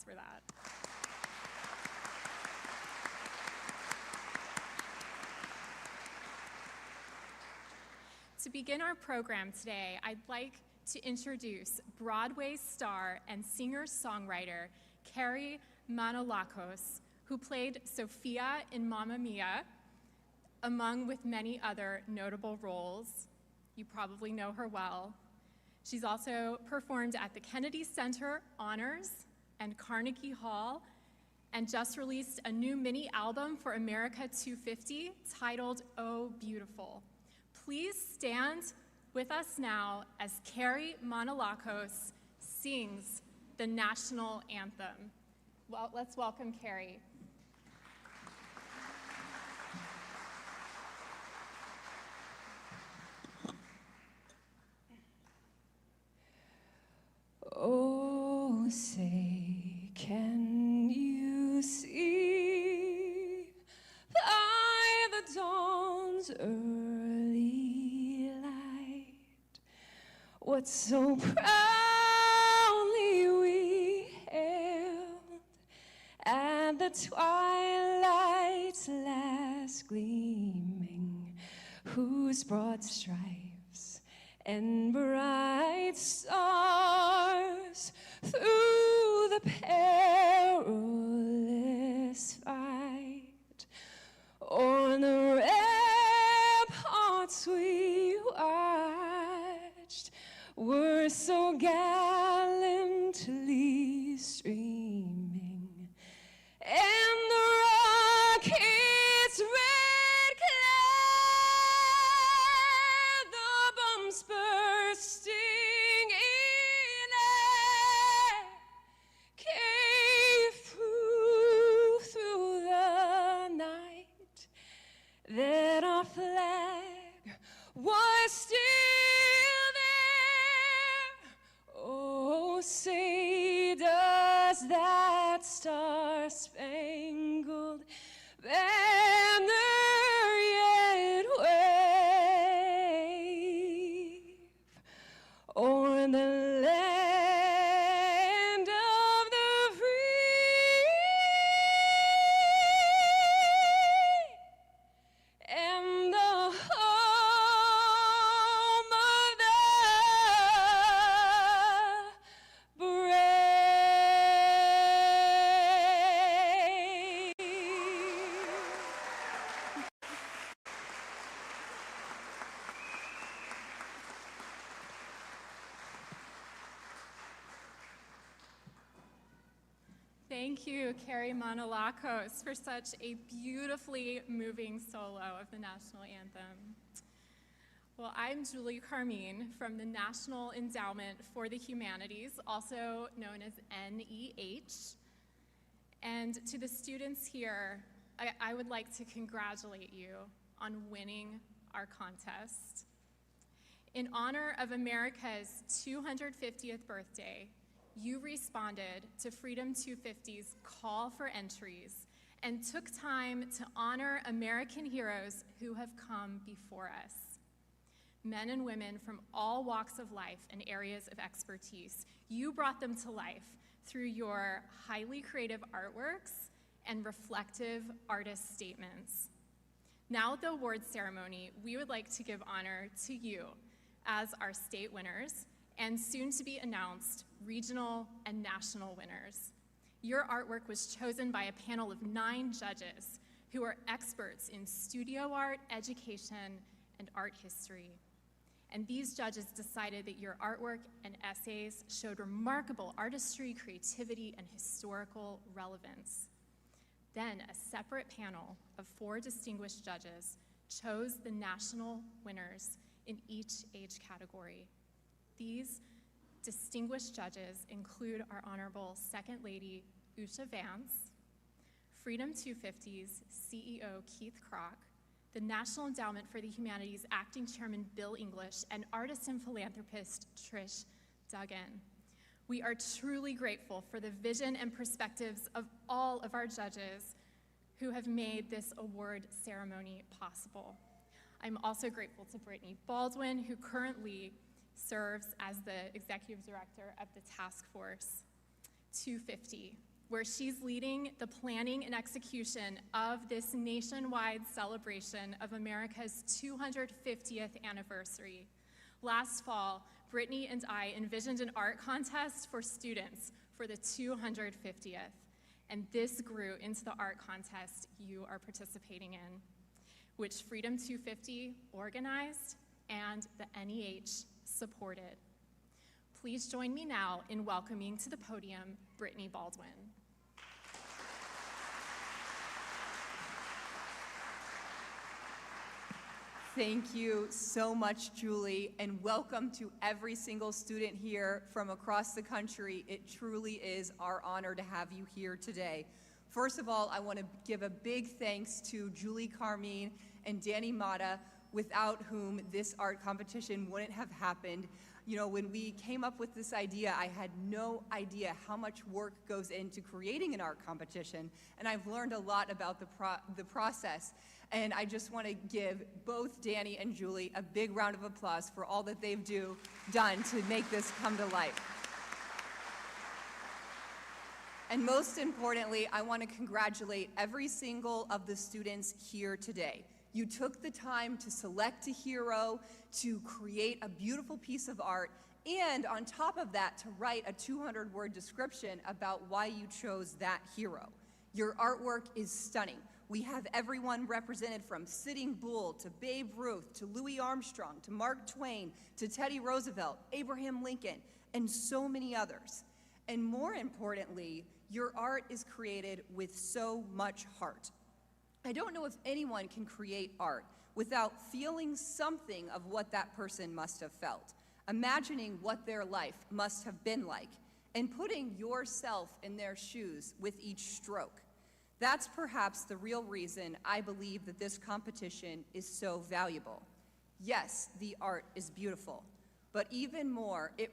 for that. To begin our program today, I'd like to introduce Broadway star and singer-songwriter Carrie Manolakos, who played Sophia in Mamma Mia, with many other notable roles. You probably know her well. She's also performed at the Kennedy Center Honors and Carnegie Hall, and just released a new mini album for America 250 titled Oh Beautiful. Please stand with us now as Carrie Manolakos sings the national anthem. Well, let's welcome Carrie. Oh, say, can you see by the dawn's early light what so proudly we hailed at the twilight's last gleaming, whose broad stripes and bright stars through the perilous fight on the ramparts we watched were so gallantly streaming, and the rockets red clad, the bombs bursting in air, came through the night, that our flag was still there. Oh, say, does that star-spangled banner yet wave o'er the land of the free and the home of the brave? Thank you, Carrie Manolakos, for such a beautifully moving solo of the national anthem. Well, I'm Julie Carmine from the National Endowment for the Humanities, also known as NEH. And to the students here, I would like to congratulate you on winning our contest. In honor of America's 250th birthday, you responded to Freedom 250's call for entries and took time to honor American heroes who have come before us. Men and women from all walks of life and areas of expertise. You brought them to life through your highly creative artworks and reflective artist statements. Now at the awards ceremony, we would like to give honor to you as our state winners and soon to be announced regional and national winners. Your artwork was chosen by a panel of 9 judges who are experts in studio art, education, and art history. And these judges decided that your artwork and essays showed remarkable artistry, creativity, and historical relevance. Then a separate panel of 4 distinguished judges chose the national winners in each age category. These distinguished judges include our Honorable Second Lady, Usha Vance, Freedom 250's CEO, Keith Kroc, the National Endowment for the Humanities Acting Chairman, Bill English, and artist and philanthropist, Trish Duggan. We are truly grateful for the vision and perspectives of all of our judges who have made this award ceremony possible. I'm also grateful to Brittany Baldwin, who currently serves as the Executive Director of the Task Force 250. where she's leading the planning and execution of this nationwide celebration of America's 250th anniversary. Last fall, Brittany and I envisioned an art contest for students for the 250th, and this grew into the art contest you are participating in, which Freedom 250 organized and the NEH supported. Please join me now in welcoming to the podium Brittany Baldwin. Thank you so much, Julie, and welcome to every single student here from across the country. It truly is our honor to have you here today. First of all, I want to give a big thanks to Julie Carmine and Danny Mata, without whom this art competition wouldn't have happened. You know, when we came up with this idea, I had no idea how much work goes into creating an art competition, and I've learned a lot about the process. And I just want to give both Danny and Julie a big round of applause for all that they've done to make this come to life. And most importantly, I want to congratulate every single of the students here today. You took the time to select a hero, to create a beautiful piece of art, and on top of that, to write a 200-word description about why you chose that hero. Your artwork is stunning. We have everyone represented from Sitting Bull to Babe Ruth to Louis Armstrong to Mark Twain to Teddy Roosevelt, Abraham Lincoln, and so many others. And more importantly, your art is created with so much heart. I don't know if anyone can create art without feeling something of what that person must have felt, imagining what their life must have been like, and putting yourself in their shoes with each stroke. That's perhaps the real reason I believe that this competition is so valuable. Yes, the art is beautiful, but even more, it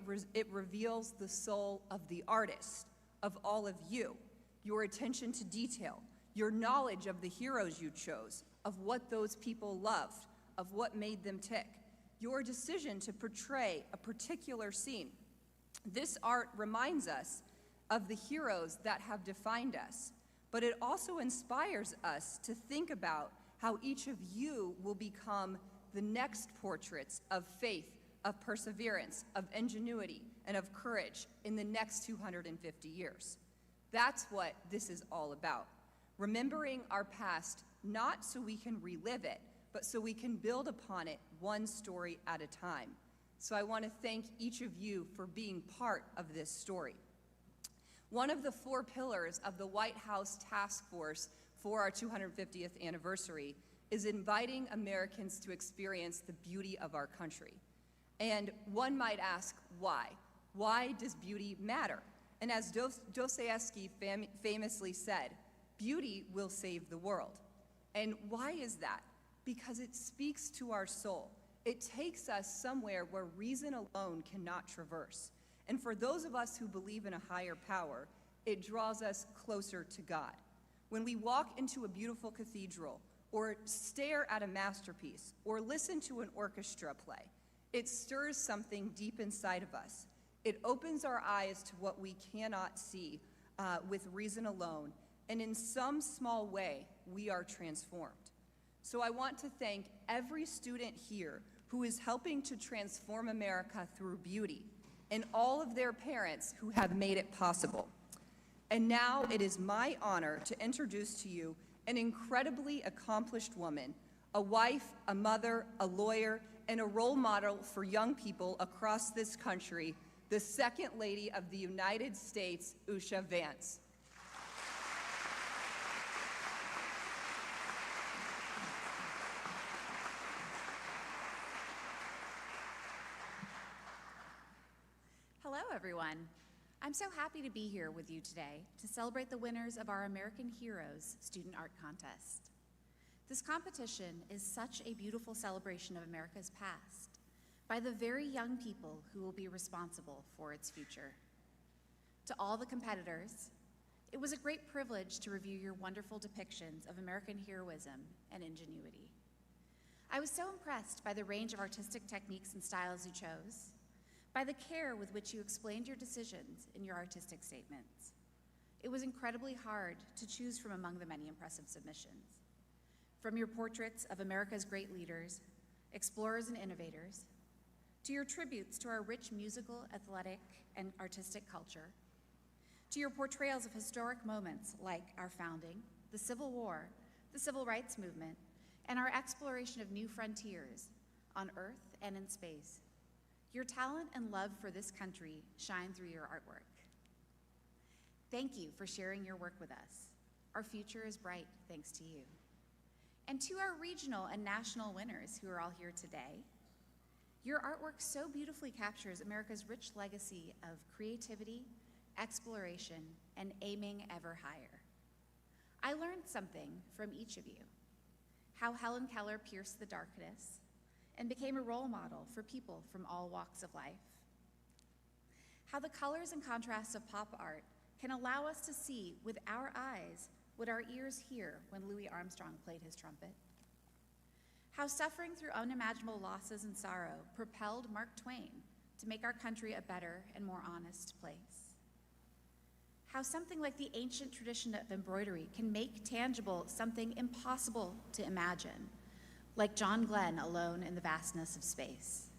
reveals the soul of the artist, of all of you, your attention to detail, your knowledge of the heroes you chose, of what those people loved, of what made them tick, your decision to portray a particular scene. This art reminds us of the heroes that have defined us, but it also inspires us to think about how each of you will become the next portraits of faith, of perseverance, of ingenuity, and of courage in the next 250 years. That's what this is all about. Remembering our past, not so we can relive it, but so we can build upon it one story at a time. So I want to thank each of you for being part of this story. One of the 4 pillars of the White House Task Force for our 250th anniversary is inviting Americans to experience the beauty of our country. And one might ask, why? Why does beauty matter? And as Dostoevsky famously said, beauty will save the world. And why is that? Because it speaks to our soul. It takes us somewhere where reason alone cannot traverse. And for those of us who believe in a higher power, it draws us closer to God. When we walk into a beautiful cathedral, or stare at a masterpiece, or listen to an orchestra play, it stirs something deep inside of us. It opens our eyes to what we cannot see with reason alone, and in some small way, we are transformed. So I want to thank every student here who is helping to transform America through beauty, and all of their parents who have made it possible. And now it is my honor to introduce to you an incredibly accomplished woman, a wife, a mother, a lawyer, and a role model for young people across this country, the Second Lady of the United States, Usha Vance. Hello, everyone. I'm so happy to be here with you today to celebrate the winners of our American Heroes Student Art Contest. This competition is such a beautiful celebration of America's past by the very young people who will be responsible for its future. To all the competitors, it was a great privilege to review your wonderful depictions of American heroism and ingenuity. I was so impressed by the range of artistic techniques and styles you chose, by the care with which you explained your decisions in your artistic statements. it was incredibly hard to choose from among the many impressive submissions. From your portraits of America's great leaders, explorers and innovators, to your tributes to our rich musical, athletic, and artistic culture, to your portrayals of historic moments like our founding, the Civil War, the Civil Rights Movement, and our exploration of new frontiers on Earth and in space. Your talent and love for this country shine through your artwork. Thank you for sharing your work with us. Our future is bright thanks to you. And to our regional and national winners who are all here today, your artwork so beautifully captures America's rich legacy of creativity, exploration, and aiming ever higher. I learned something from each of you. How Helen Keller pierced the darkness and became a role model for people from all walks of life. How the colors and contrasts of pop art can allow us to see with our eyes what our ears hear when Louis Armstrong played his trumpet. How suffering through unimaginable losses and sorrow propelled Mark Twain to make our country a better and more honest place. How something like the ancient tradition of embroidery can make tangible something impossible to imagine, like John Glenn alone in the vastness of space.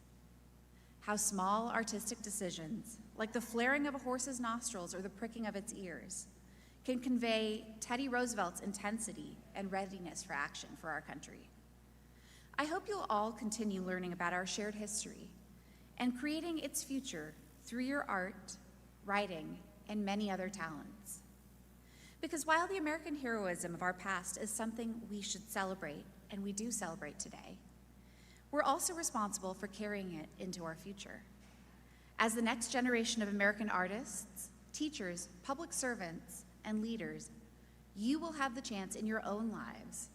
How small artistic decisions, like the flaring of a horse's nostrils or the pricking of its ears, can convey Teddy Roosevelt's intensity and readiness for action for our country. I hope you'll all continue learning about our shared history and creating its future through your art, writing, and many other talents. Because while the American heroism of our past is something we should celebrate, and we do celebrate today, we're also responsible for carrying it into our future. As the next generation of American artists, teachers, public servants, and leaders, you will have the chance in your own lives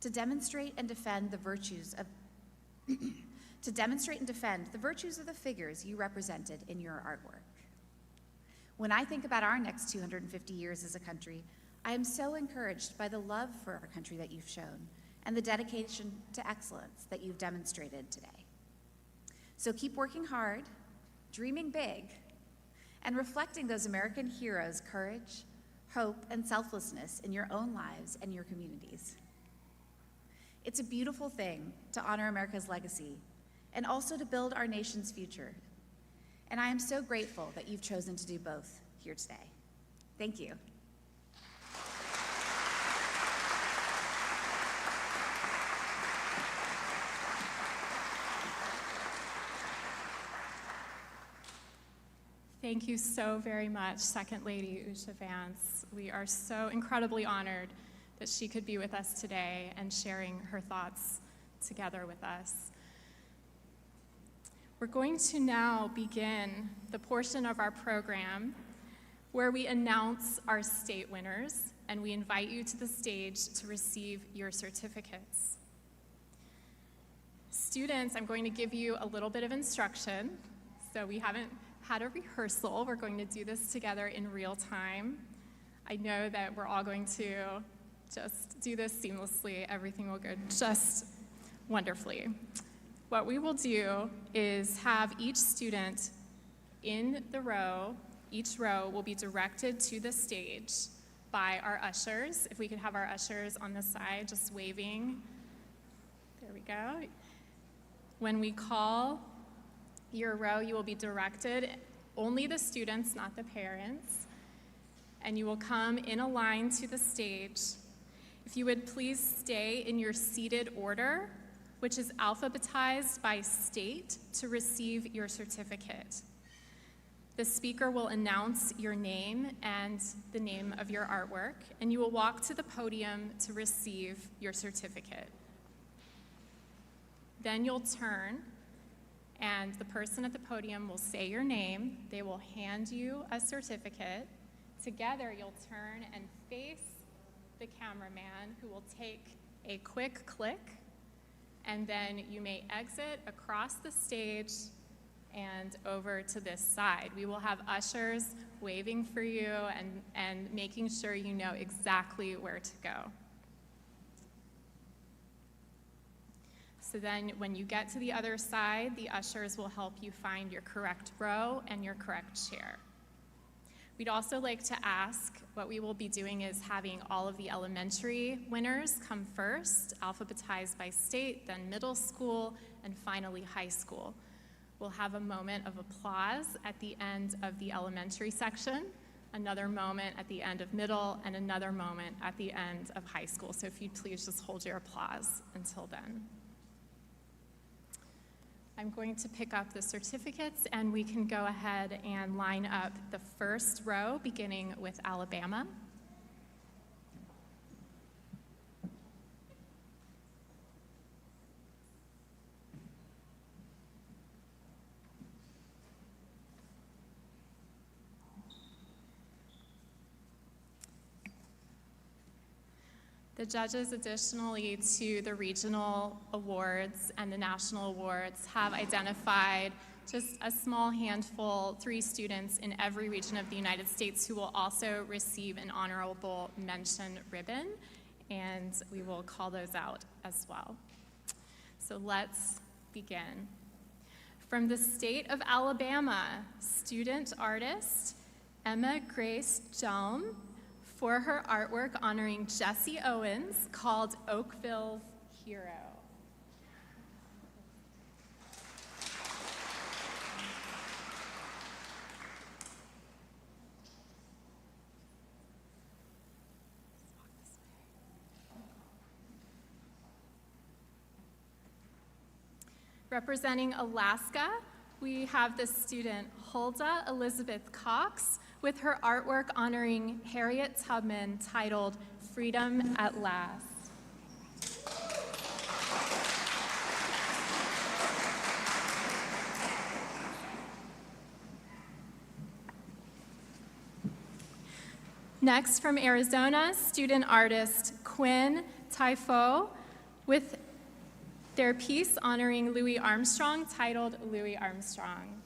to demonstrate and defend the virtues of the figures you represented in your artwork. When I think about our next 250 years as a country, I am so encouraged by the love for our country that you've shown and the dedication to excellence that you've demonstrated today. So keep working hard, dreaming big, and reflecting those American heroes' courage, hope, and selflessness in your own lives and your communities. It's a beautiful thing to honor America's legacy and also to build our nation's future. And I am so grateful that you've chosen to do both here today. Thank you. Thank you so very much, Second Lady Usha Vance. We are so incredibly honored that she could be with us today and sharing her thoughts together with us. We're going to now begin the portion of our program where we announce our state winners, and we invite you to the stage to receive your certificates. Students, I'm going to give you a little bit of instruction. So we haven't had a rehearsal. We're going to do this together in real time. I know that we're all going to just do this seamlessly. Everything will go just wonderfully. What we will do is have each student in the row, each row will be directed to the stage by our ushers. If we could have our ushers on the side just waving. There we go. When we call your row, you will be directed, only the students, not the parents, and you will come in a line to the stage. If you would please stay in your seated order, which is alphabetized by state, to receive your certificate. The speaker will announce your name and the name of your artwork, and you will walk to the podium to receive your certificate. Then you'll turn, and the person at the podium will say your name. They will hand you a certificate. Together, you'll turn and face the cameraman, who will take a quick click, and then you may exit across the stage and over to this side. We will have ushers waving for you and making sure you know exactly where to go. So then when you get to the other side, the ushers will help you find your correct row and your correct chair. We'd also like to ask, what we will be doing is having all of the elementary winners come first, alphabetized by state, then middle school, and finally high school. We'll have a moment of applause at the end of the elementary section, another moment at the end of middle, and another moment at the end of high school. So if you'd please just hold your applause until then. I'm going to pick up the certificates, and we can go ahead and line up the first row, beginning with Alabama. The judges, additionally to the regional awards and the national awards, have identified just a small handful, 3 students in every region of the United States who will also receive an honorable mention ribbon, and we will call those out as well. So let's begin. From the state of Alabama, student artist Emma Grace Jelm, for her artwork honoring Jesse Owens, called Oakville's Hero. Representing Alaska, we have the student Hulda Elizabeth Cox, with her artwork honoring Harriet Tubman, titled Freedom at Last. Next, from Arizona, student artist Quinn Typho, with their piece honoring Louis Armstrong, titled Louis Armstrong.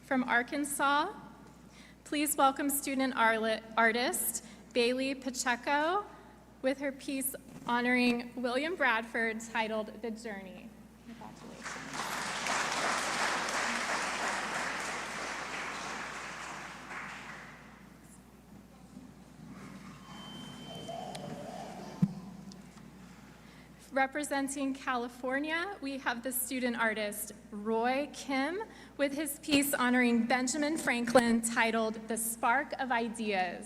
From Arkansas, please welcome student artist Bailey Pacheco with her piece honoring William Bradford, titled The Journey. Congratulations. Representing California, we have the student artist Roy Kim with his piece honoring Benjamin Franklin, titled The Spark of Ideas.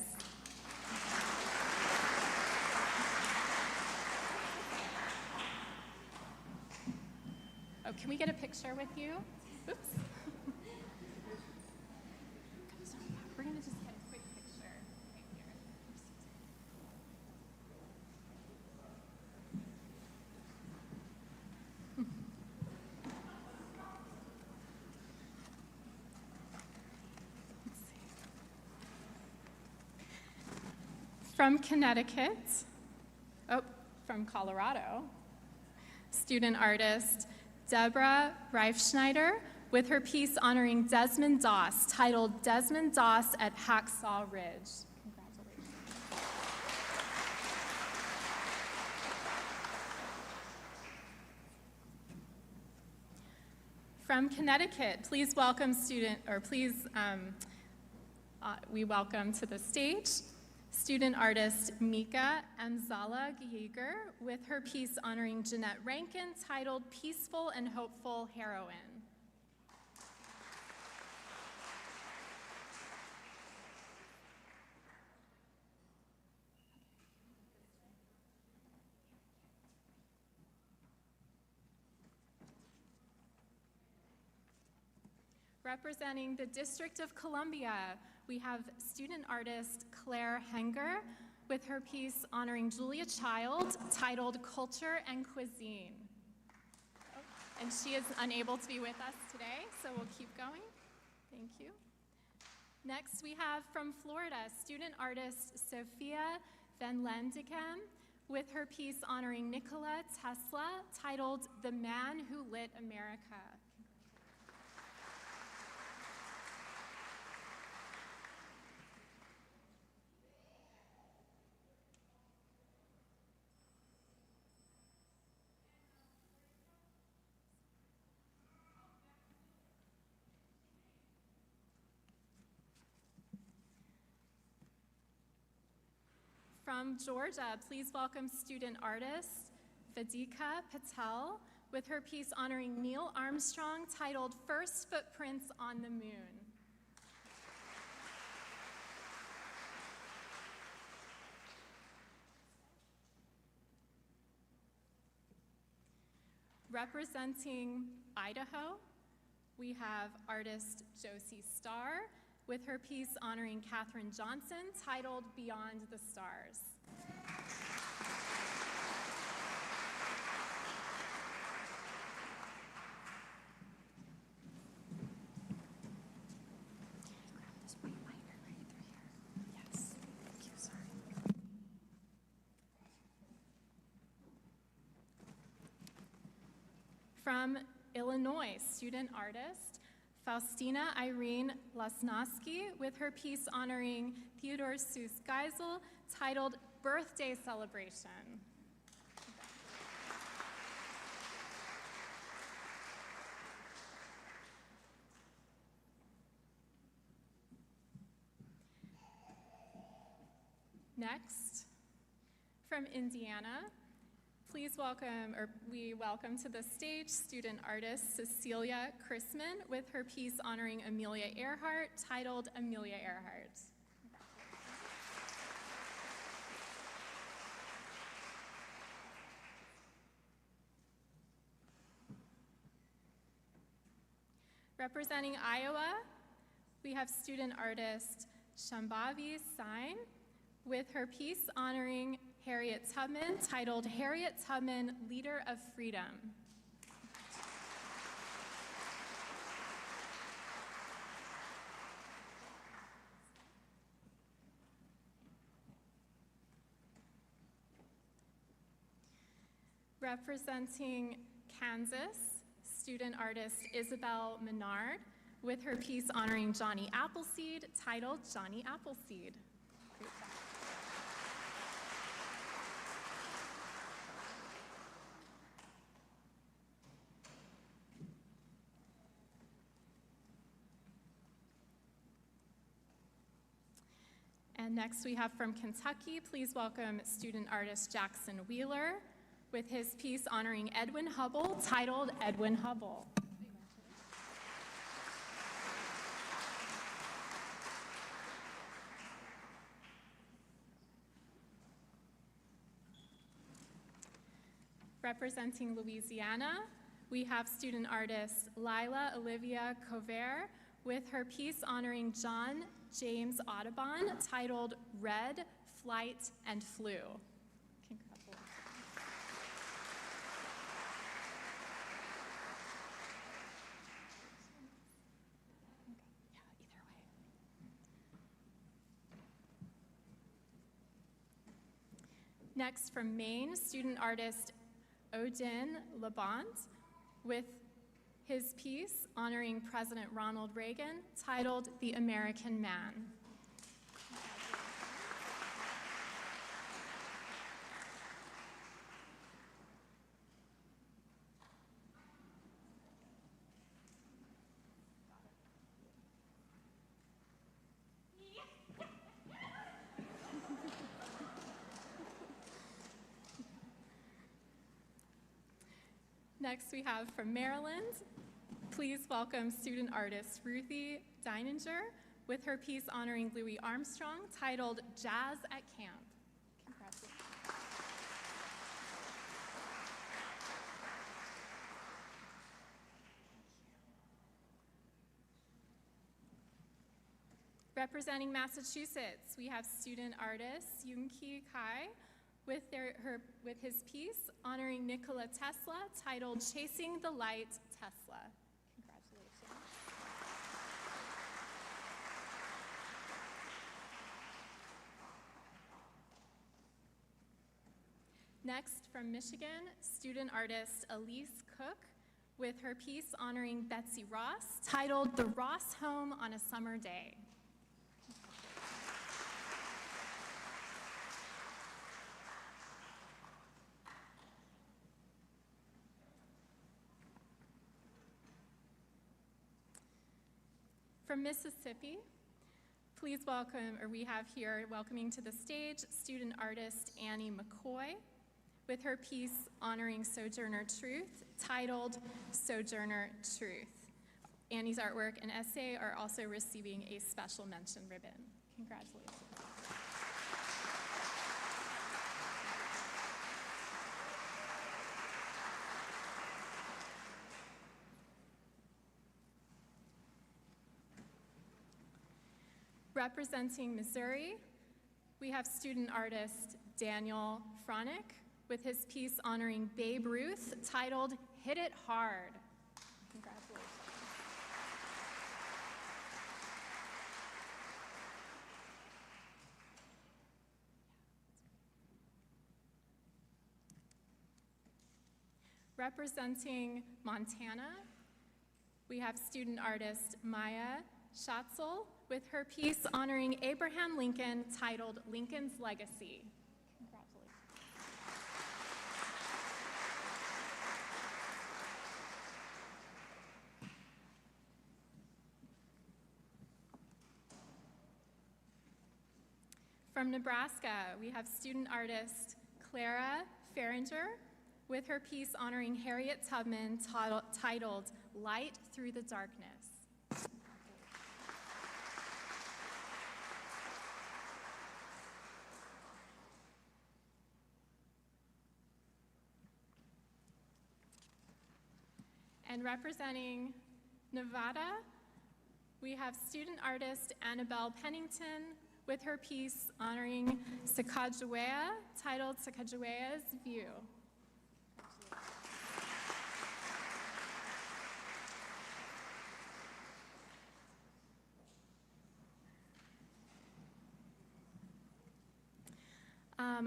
Oh, can we get a picture with you? Oops. We're gonna just get a quick picture right here. From Connecticut, from Colorado, student artist Deborah Reifschneider with her piece honoring Desmond Doss, titled Desmond Doss at Hacksaw Ridge. Congratulations. From Connecticut, please welcome we welcome to the stage student artist Mika Amzala-Yeager with her piece honoring Jeanette Rankin, titled Peaceful and Hopeful Heroine. Representing the District of Columbia, we have student artist Claire Henger with her piece honoring Julia Child, titled Culture and Cuisine. And she is unable to be with us today, so we'll keep going. Thank you. Next, we have from Florida, student artist Sophia Van Lendeghem with her piece honoring Nikola Tesla, titled The Man Who Lit America. From Georgia, please welcome student artist Vedika Patel with her piece honoring Neil Armstrong titled First Footprints on the Moon. Representing Idaho, we have artist Josie Starr with her piece honoring Katherine Johnson titled Beyond the Stars. From Illinois, student artist Faustina Irene Lasnowski with her piece honoring Theodore Seuss Geisel titled Birthday Celebration. Next, from Indiana, we welcome to the stage student artist Cecilia Chrisman with her piece honoring Amelia Earhart titled Amelia Earhart. Representing Iowa, we have student artist Shambhavi Sain with her piece honoring Harriet Tubman titled Harriet Tubman, Leader of Freedom. Representing Kansas, student artist Isabel Menard with her piece honoring Johnny Appleseed titled Johnny Appleseed. And next we have from Kentucky, please welcome student artist Jackson Wheeler with his piece honoring Edwin Hubble titled Edwin Hubble. Representing Louisiana, we have student artist Lila Olivia Covert with her piece honoring John James Audubon titled Red, Flight, and Flu. Congratulations. Next from Maine, student artist Odin Labont with his piece honoring President Ronald Reagan titled The American Man. Next we have from Maryland, please welcome student artist Ruthie Deininger with her piece honoring Louis Armstrong titled Jazz at Camp. Congratulations. Representing Massachusetts, we have student artist Yoon-Ki Kai with his piece honoring Nikola Tesla titled Chasing the Light, Tesla. Congratulations. Next, from Michigan, student artist Elise Cook with her piece honoring Betsy Ross titled The Ross Home on a Summer Day. From Mississippi, Please welcome, or we have here, welcoming to the stage, student artist Annie McCoy with her piece honoring Sojourner Truth, titled Sojourner Truth. Annie's artwork and essay are also receiving a special mention ribbon. Congratulations. Representing Missouri, we have student artist Daniel Fronick with his piece honoring Babe Ruth, titled Hit It Hard. Congratulations. Representing Montana, we have student artist Maya Schatzel with her piece honoring Abraham Lincoln, titled Lincoln's Legacy. Congratulations. From Nebraska, we have student artist Clara Farringer with her piece honoring Harriet Tubman, titled Light Through the Darkness. And representing Nevada, we have student artist Annabelle Pennington with her piece honoring Sacagawea, titled Sacagawea's View.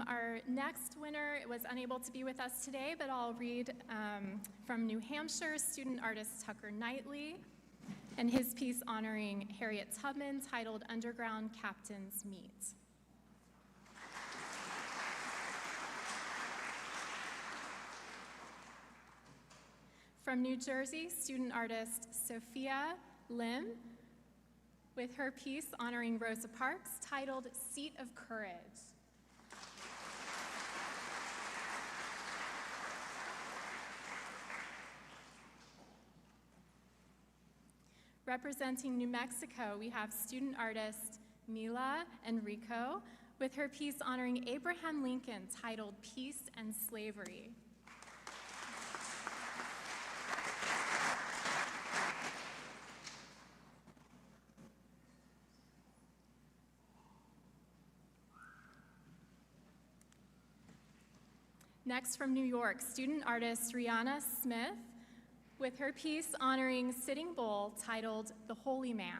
Our next winner was unable to be with us today, but I'll read from New Hampshire, student artist Tucker Knightley, and his piece honoring Harriet Tubman, titled Underground Captain's Meet. From New Jersey, student artist Sophia Lim, with her piece honoring Rosa Parks, titled Seat of Courage. Representing New Mexico, we have student artist Mila Enrico with her piece honoring Abraham Lincoln, titled Peace and Slavery. Next, from New York, student artist Rihanna Smith with her piece honoring Sitting Bull, titled The Holy Man.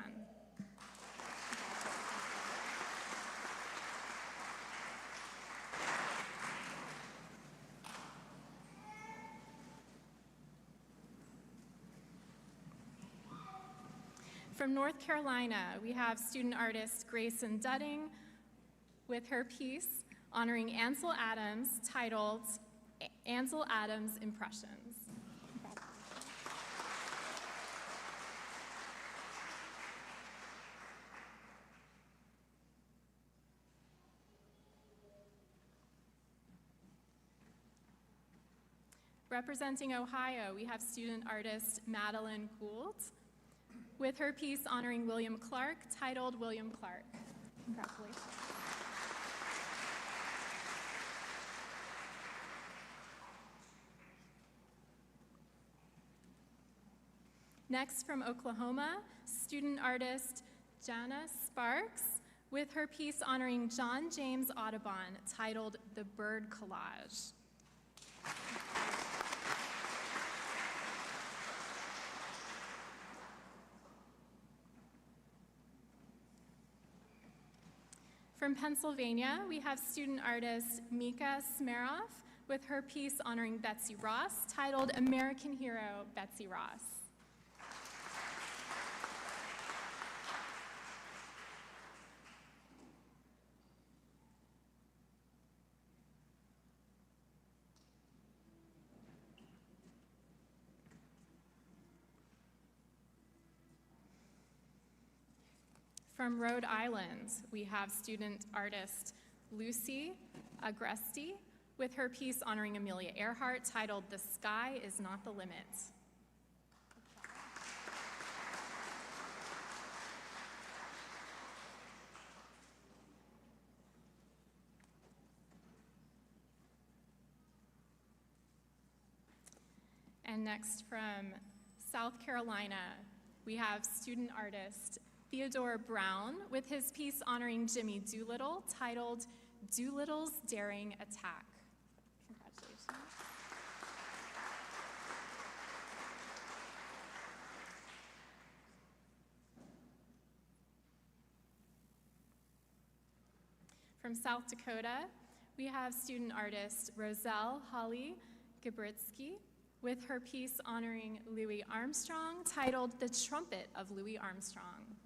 From North Carolina, we have student artist Grayson Dudding with her piece honoring Ansel Adams, titled Ansel Adams Impressions. Representing Ohio, we have student artist Madeline Gould with her piece honoring William Clark, titled William Clark. Congratulations. Next, from Oklahoma, student artist Jana Sparks with her piece honoring John James Audubon, titled The Bird Collage. From Pennsylvania, we have student artist Mika Smeroff with her piece honoring Betsy Ross, titled American Hero, Betsy Ross. From Rhode Island, we have student artist Lucy Agresti with her piece honoring Amelia Earhart titled "The Sky is Not the Limit." And next from South Carolina, we have student artist Theodore Brown with his piece honoring Jimmy Doolittle titled "Doolittle's Daring Attack." Congratulations. From South Dakota, we have student artist Roselle Holly Gabritsky with her piece honoring Louis Armstrong titled "The Trumpet of Louis Armstrong."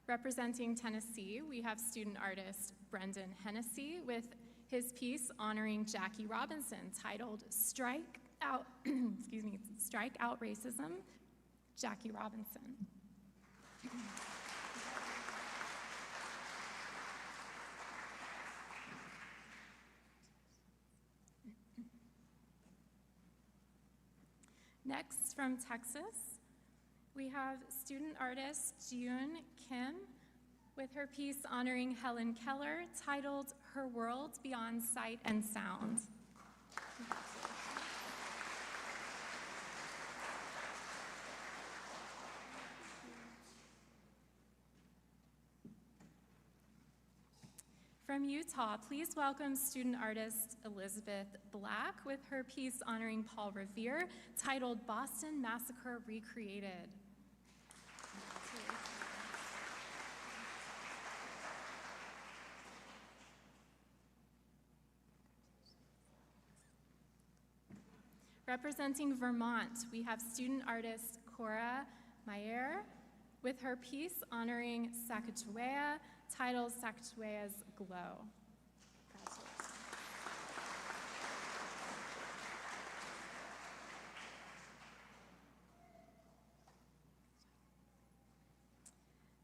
Representing Tennessee, we have student artist Brendan Hennessy with his piece honoring Jackie Robinson titled "Strike Out," "Strike Out Racism, Jackie Robinson." Next, from Texas, we have student artist Jiyun Kim with her piece honoring Helen Keller titled "Her World Beyond Sight and Sound." From Utah, please welcome student artist Elizabeth Black with her piece honoring Paul Revere titled "Boston Massacre Recreated." Representing Vermont, we have student artist Cora Mayer with her piece honoring Sacagawea titled "Sacagawea's Glow."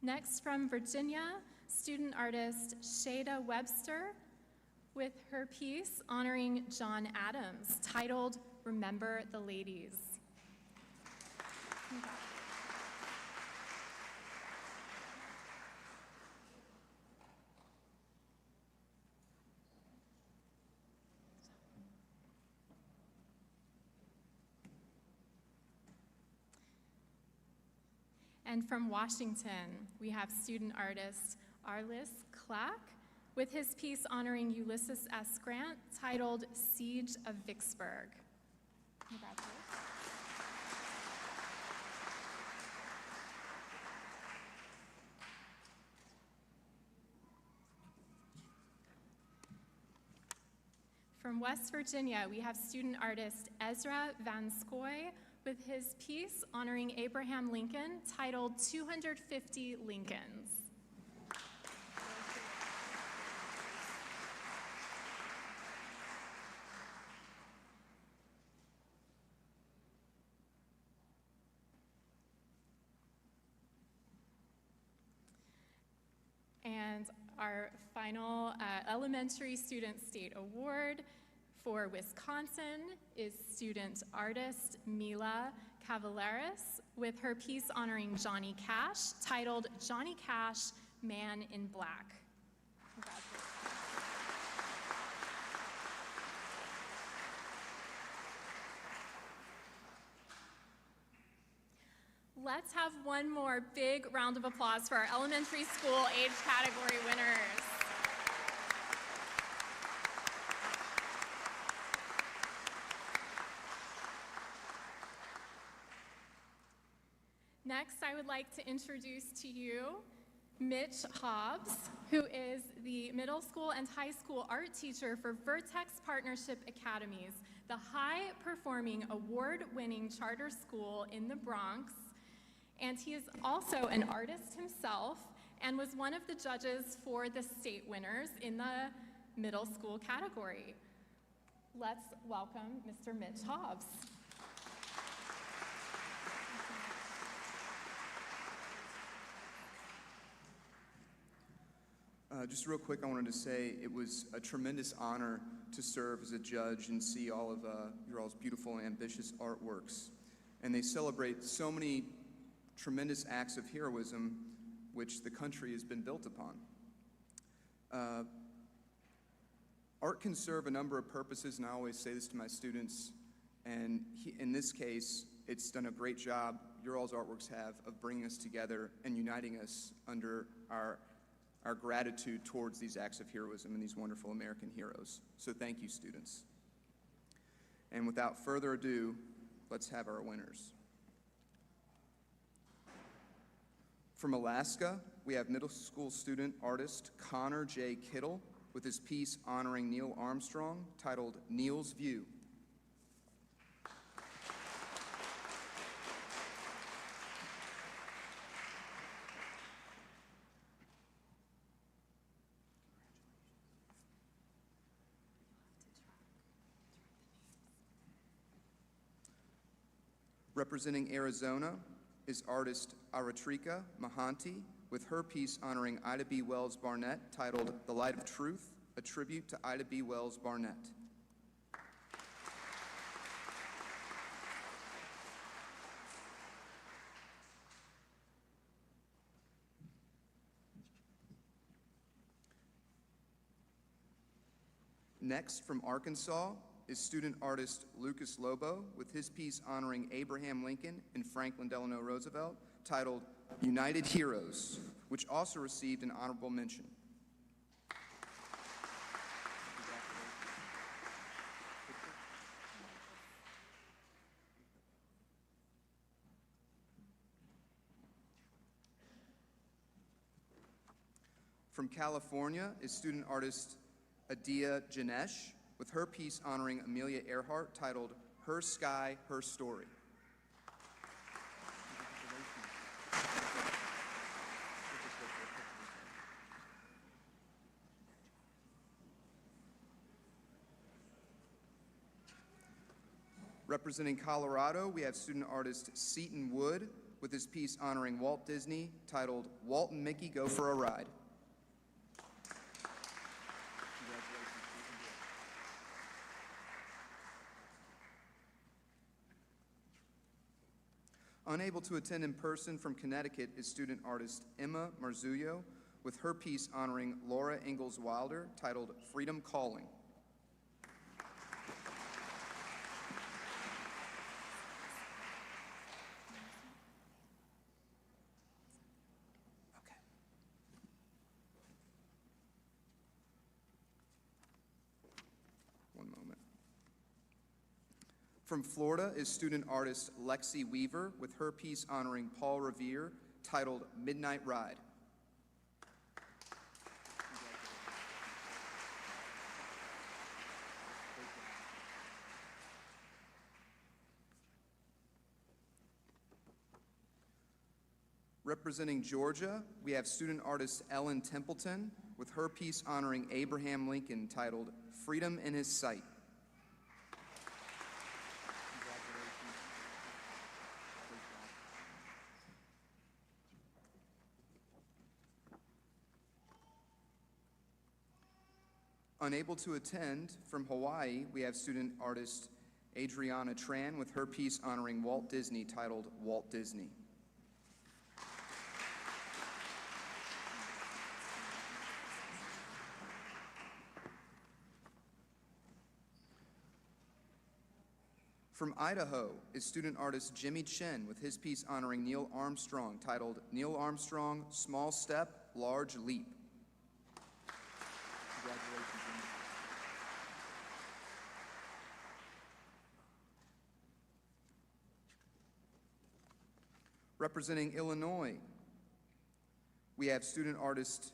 Next, from Virginia, student artist Shada Webster with her piece honoring John Adams titled "Remember the Ladies." And from Washington, we have student artist Arliss Clack with his piece honoring Ulysses S. Grant titled "Siege of Vicksburg." Congratulations. From West Virginia, we have student artist Ezra Van Scoy with his piece honoring Abraham Lincoln titled "250 Lincolns." And our final elementary student state award for Wisconsin is student artist Mila Cavaleris with her piece honoring Johnny Cash titled "Johnny Cash, Man in Black." Congratulations. Let's have one more big round of applause for our elementary school age category winners. Next, I would like to introduce to you Mitch Hobbs, who is the middle school and high school art teacher for Vertex Partnership Academies, the high-performing, award-winning charter school in the Bronx. And he is also an artist himself and was one of the judges for the state winners in the middle school category. Let's welcome Mr. Mitch Hobbs. Just real quick, I wanted to say it was a tremendous honor to serve as a judge and see all of your all's beautiful and ambitious artworks. And they celebrate so many tremendous acts of heroism which the country has been built upon. Art can serve a number of purposes, and I always say this to my students, and in this case, it's done a great job, your all's artworks have, of bringing us together and uniting us under our gratitude towards these acts of heroism and these wonderful American heroes. So thank you, students. And without further ado, let's have our winners. From Alaska, we have middle school student artist Connor J. Kittle with his piece honoring Neil Armstrong titled Neil's View. Representing Arizona is artist Aratrika Mahanti with her piece honoring Ida B. Wells Barnett titled The Light of Truth, a tribute to Ida B. Wells Barnett. Next, from Arkansas, is student artist Lucas Lobo with his piece honoring Abraham Lincoln and Franklin Delano Roosevelt titled United Heroes, which also received an honorable mention. From California is student artist Adia Janesh with her piece honoring Amelia Earhart titled Her Sky, Her Story. Representing Colorado, we have student artist Seton Wood with his piece honoring Walt Disney titled Walt and Mickey Go for a Ride. Unable to attend in person from Connecticut is student artist Emma Marzullo with her piece honoring Laura Ingalls Wilder titled Freedom Calling. Okay. One moment. From Florida is student artist Lexi Weaver with her piece honoring Paul Revere titled Midnight Ride. Representing Georgia, we have student artist Ellen Templeton with her piece honoring Abraham Lincoln titled Freedom in His Sight. Unable to attend from Hawaii, we have student artist Adriana Tran with her piece honoring Walt Disney titled Walt Disney. From Idaho is student artist Jimmy Chen with his piece honoring Neil Armstrong titled Neil Armstrong, Small Step, Large Leap. Congratulations. Representing Illinois, we have student artist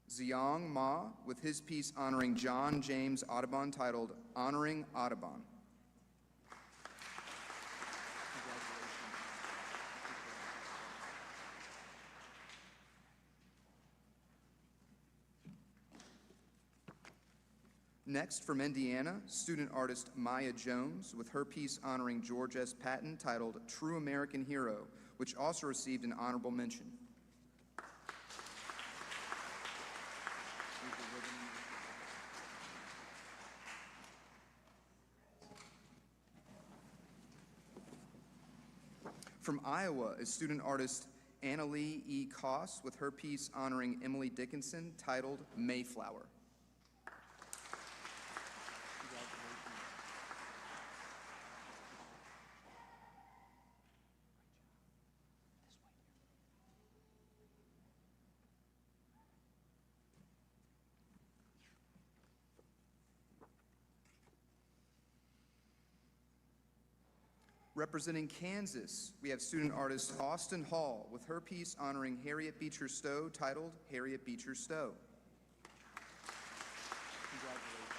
Xiang Ma with his piece honoring John James Audubon titled Honoring Audubon. Next, from Indiana, student artist Maya Jones with her piece honoring George S. Patton titled True American Hero, which also received an honorable mention. From Iowa is student artist Annalee E. Koss with her piece honoring Emily Dickinson titled Mayflower. Representing Kansas, we have student artist Austin Hall with her piece honoring Harriet Beecher Stowe titled Harriet Beecher Stowe. Congratulations.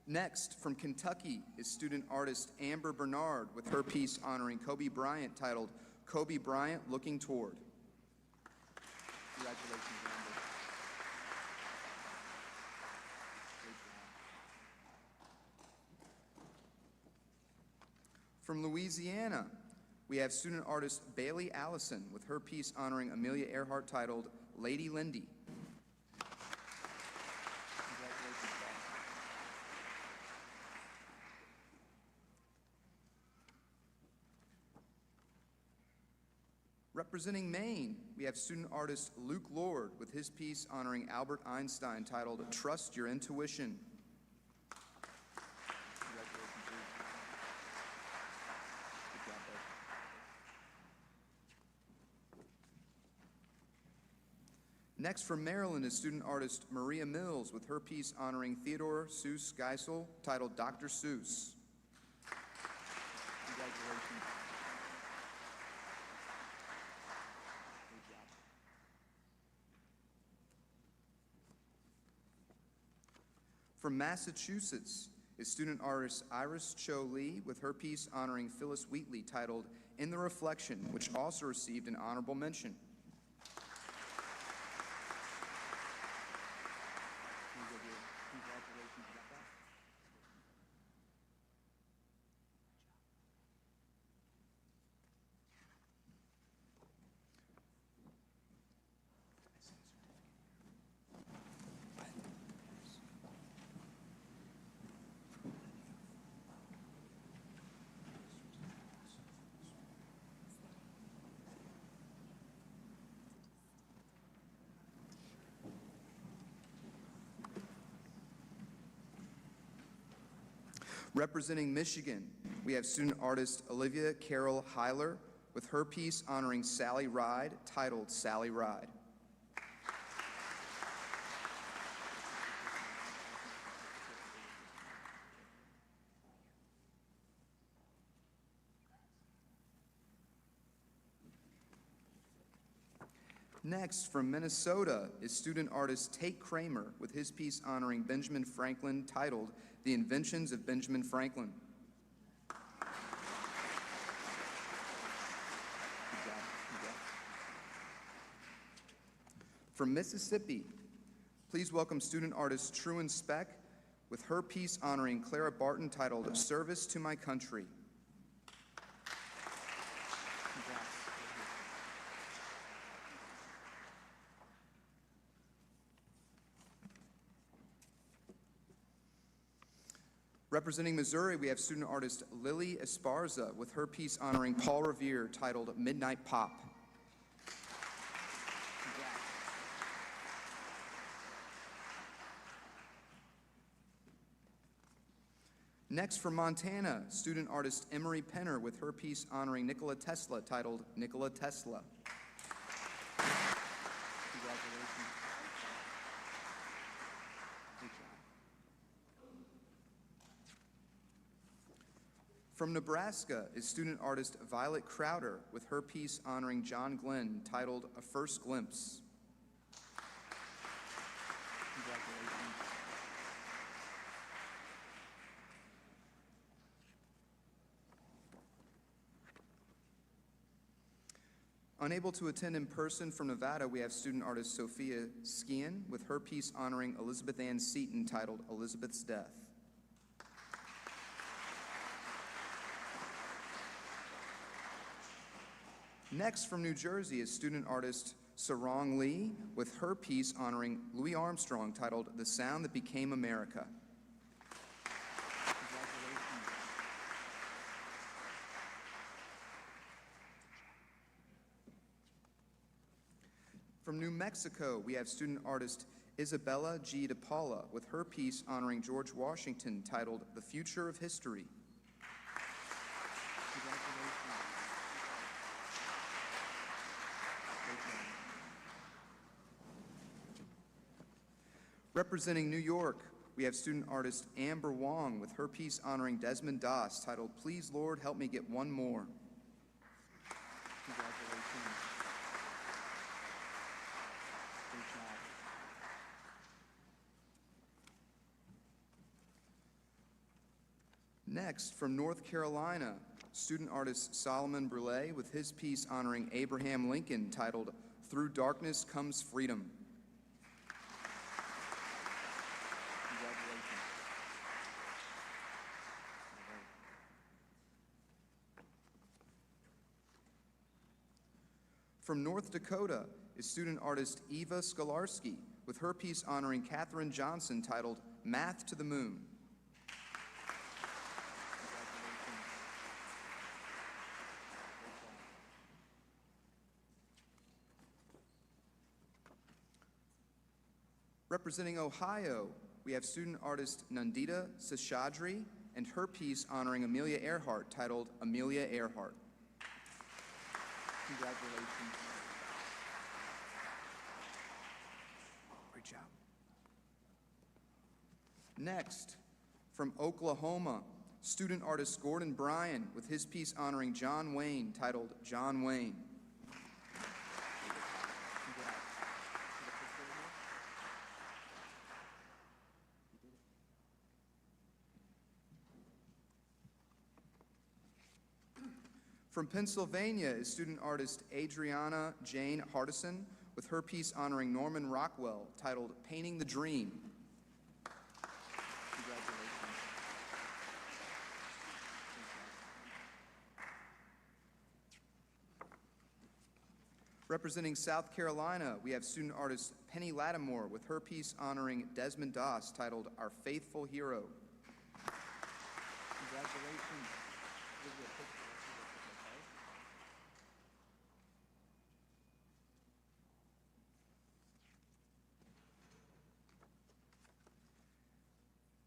Next, from Kentucky, is student artist Amber Bernard with her piece honoring Kobe Bryant titled Kobe Bryant Looking Toward. Congratulations, Amber. From Louisiana, we have student artist Bailey Allison with her piece honoring Amelia Earhart titled Lady Lindy. Congratulations, Bailey. Representing Maine, we have student artist Luke Lord with his piece honoring Albert Einstein titled Trust Your Intuition. Congratulations, Luke. Good job, bud. Next from Maryland is student artist Maria Mills with her piece honoring Theodore Seuss Geisel titled Dr. Seuss. Congratulations. From Massachusetts is student artist Iris Cho Lee with her piece honoring Phyllis Wheatley titled In the Reflection, which also received an honorable mention. Congratulations about that. Representing Michigan, we have student artist Olivia Carol Heiler with her piece honoring Sally Ride titled Sally Ride. Next, from Minnesota, is student artist Tate Kramer with his piece honoring Benjamin Franklin titled The Inventions of Benjamin Franklin. Good job. From Mississippi, please welcome student artist Truan Speck with her piece honoring Clara Barton titled Service to My Country. Representing Missouri, we have student artist Lily Esparza with her piece honoring Paul Revere titled Midnight Pop. Next, from Montana, student artist Emery Penner with her piece honoring Nikola Tesla titled Nikola Tesla. Congratulations. Good job. From Nebraska is student artist Violet Crowder with her piece honoring John Glenn titled A First Glimpse. Congratulations. Unable to attend in person from Nevada, we have student artist Sophia Skian with her piece honoring Elizabeth Ann Seton titled Elizabeth's Death. Next, from New Jersey, is student artist Sarong Lee with her piece honoring Louis Armstrong titled The Sound That Became America. From New Mexico, we have student artist Isabella G. DePaula with her piece honoring George Washington titled The Future of History. Representing New York, we have student artist Amber Wong with her piece honoring Desmond Doss titled Please Lord Help Me Get One More. Congratulations. Great job. Next, from North Carolina, student artist Solomon Brule with his piece honoring Abraham Lincoln titled Through Darkness Comes Freedom. From North Dakota is student artist Eva Skolarski with her piece honoring Katherine Johnson titled Math to the Moon. Representing Ohio, we have student artist Nandita Seshadri and her piece honoring Amelia Earhart titled Amelia Earhart. Congratulations. Great job. Next, from Oklahoma, student artist Gordon Bryan with his piece honoring John Wayne titled John Wayne. From Pennsylvania is student artist Adriana Jane Hardison with her piece honoring Norman Rockwell titled Painting the Dream. Congratulations. Representing South Carolina, we have student artist Penny Lattimore with her piece honoring Desmond Doss titled Our Faithful Hero. Congratulations.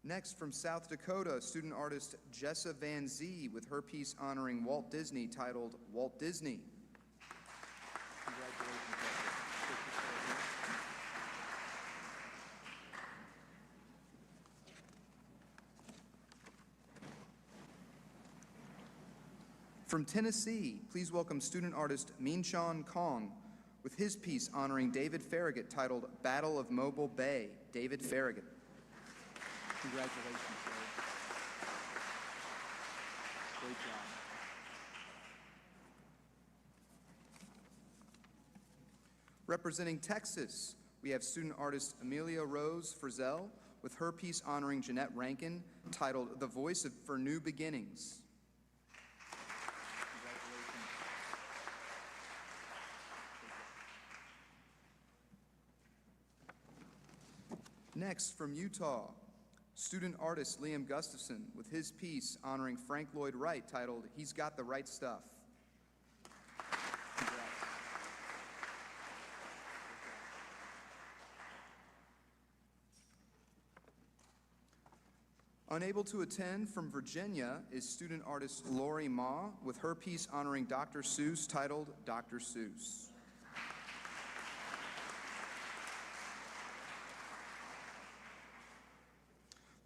Next, from South Dakota, student artist Jessa Van Zee with her piece honoring Walt Disney titled Walt Disney. Congratulations, From Tennessee, please welcome student artist Minchon Kong with his piece honoring David Farragut titled Battle of Mobile Bay, David Farragut. Congratulations, sir. Great job. Representing Texas, we have student artist Amelia Rose Frizzell with her piece honoring Jeanette Rankin titled The Voice for New Beginnings. Next, from Utah, student artist Liam Gustafson with his piece honoring Frank Lloyd Wright titled He's Got the Right Stuff. Congrats. Unable to attend from Virginia is student artist Lori Ma with her piece honoring Dr. Seuss titled Dr. Seuss.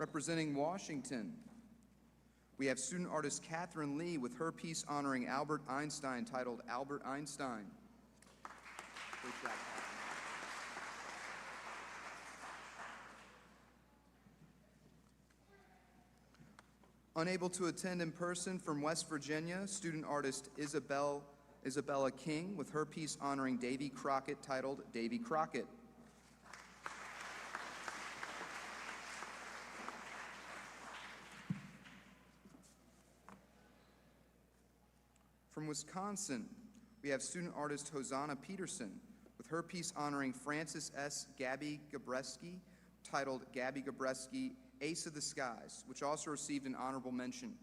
Representing Washington, we have student artist Catherine Lee with her piece honoring Albert Einstein titled Albert Einstein. Great job, Catherine. Unable to attend in person from West Virginia, student artist Isabel Isabella King with her piece honoring Davy Crockett titled Davy Crockett. From Wisconsin, we have student artist Hosanna Peterson with her piece honoring Frances S. Gabby Gabreski, titled Gabby Gabreski, Ace of the Skies, which also received an honorable mention.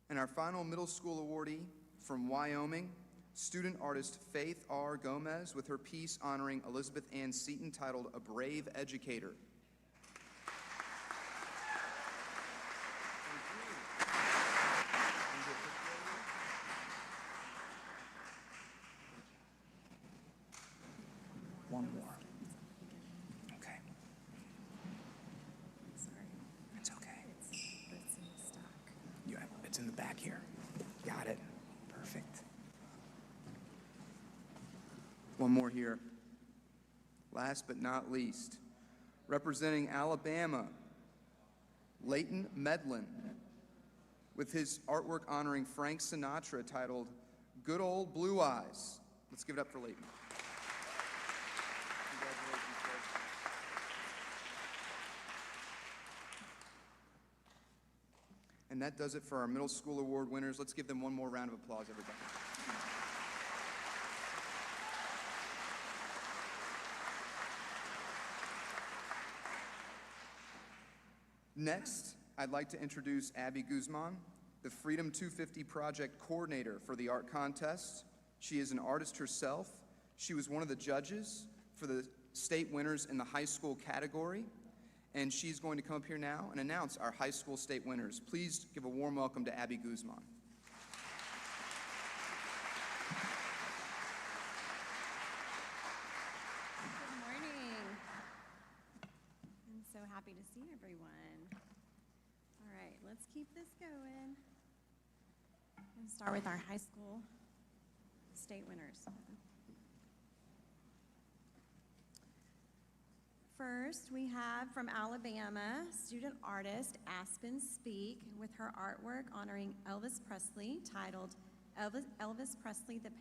And our final middle school awardee from Wyoming, student artist Faith R. Gomez with her piece honoring Elizabeth Ann Seton titled A Brave Educator. One more. Okay. Sorry, It's okay. it's in stock. It's in the back here. Got it. Perfect. One more here. Last but not least, representing Alabama, Leighton Medlin, with his artwork honoring Frank Sinatra titled Good Old Blue Eyes. Let's give it up for Leighton. Congratulations, sir. And that does it for our middle school award winners. Let's give them one more round of applause, everybody. Next, I'd like to introduce Abby Guzman, the Freedom 250 Project Coordinator for the art contest. She is an artist herself. She was one of the judges for the state winners in the high school category, and she's going to come up here now and announce our high school state winners. Please give a warm welcome to Abby Guzman. Good morning. I'm so happy to see everyone. All right, let's keep this going. And start with our high school state winners. First, we have from Alabama, student artist Aspen Speak with her artwork honoring Elvis Presley titled Elvis Presley, the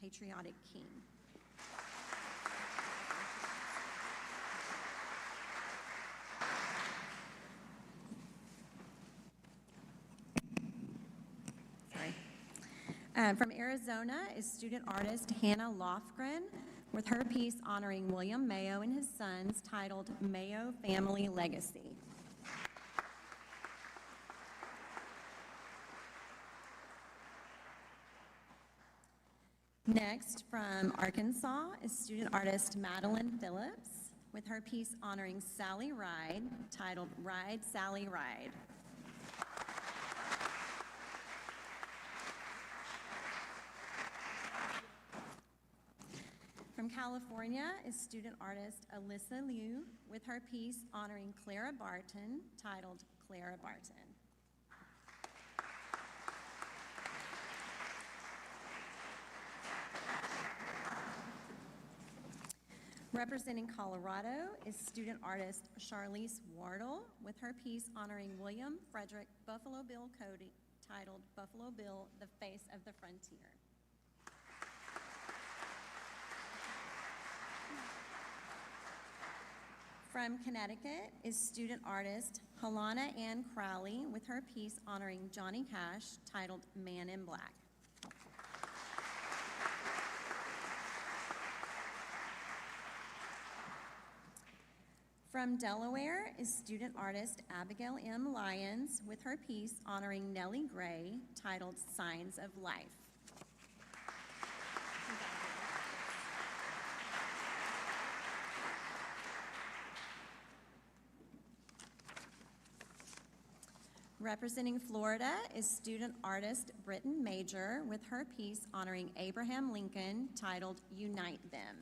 Patriotic King. From Arizona is student artist Hannah Lofgren with her piece honoring William Mayo and his sons titled Mayo Family Legacy. Next, from Arkansas is student artist Madeline Phillips with her piece honoring Sally Ride titled Ride, Sally, Ride. From California is student artist Alyssa Liu with her piece honoring Clara Barton titled Clara Barton. Representing Colorado is student artist Charlize Wardle with her piece honoring William Frederick Buffalo Bill Cody titled Buffalo Bill, the Face of the Frontier. From Connecticut is student artist Helena Ann Crowley with her piece honoring Johnny Cash titled Man in Black. From Delaware is student artist Abigail M. Lyons with her piece honoring Nellie Gray titled Signs of Life. Representing Florida is student artist Britton Major with her piece honoring Abraham Lincoln titled Unite Them.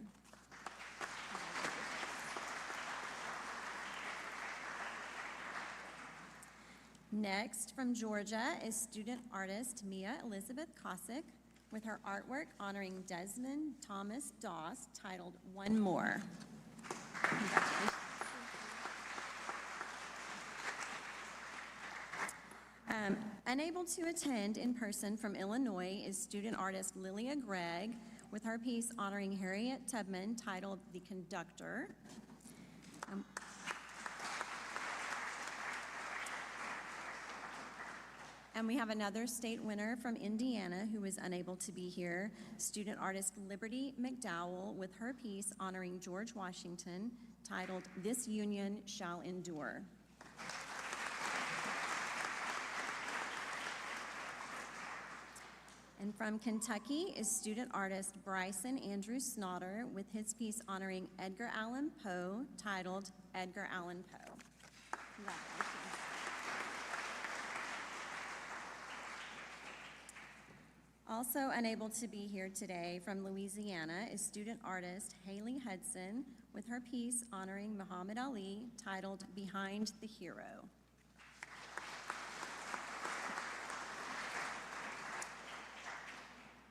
Next, from Georgia is student artist Mia Elizabeth Cossack with her artwork honoring Desmond Thomas Doss titled One More. Congratulations. Unable to attend in person from Illinois is student artist Lilia Gregg with her piece honoring Harriet Tubman titled The Conductor. And we have another state winner from Indiana who is unable to be here, student artist Liberty McDowell with her piece honoring George Washington titled This Union Shall Endure. And from Kentucky is student artist Bryson Andrew Snotter with his piece honoring Edgar Allan Poe titled Edgar Allan Poe. Congratulations. Also unable to be here today from Louisiana is student artist Haley Hudson with her piece honoring Muhammad Ali titled Behind the Hero.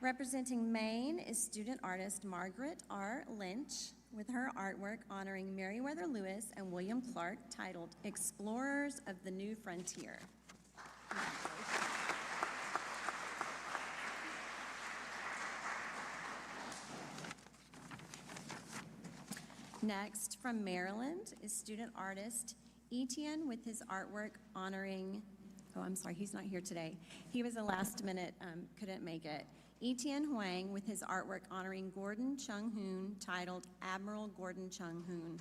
Representing Maine is student artist Margaret R. Lynch with her artwork honoring Meriwether Lewis and William Clark titled Explorers of the New Frontier. Next, from Maryland is student artist Etienne with his artwork honoring, oh, I'm sorry, he's not here today. He was a last minute, couldn't make it. Etienne Huang with his artwork honoring Gordon Chung Hoon titled Admiral Gordon Chung Hoon.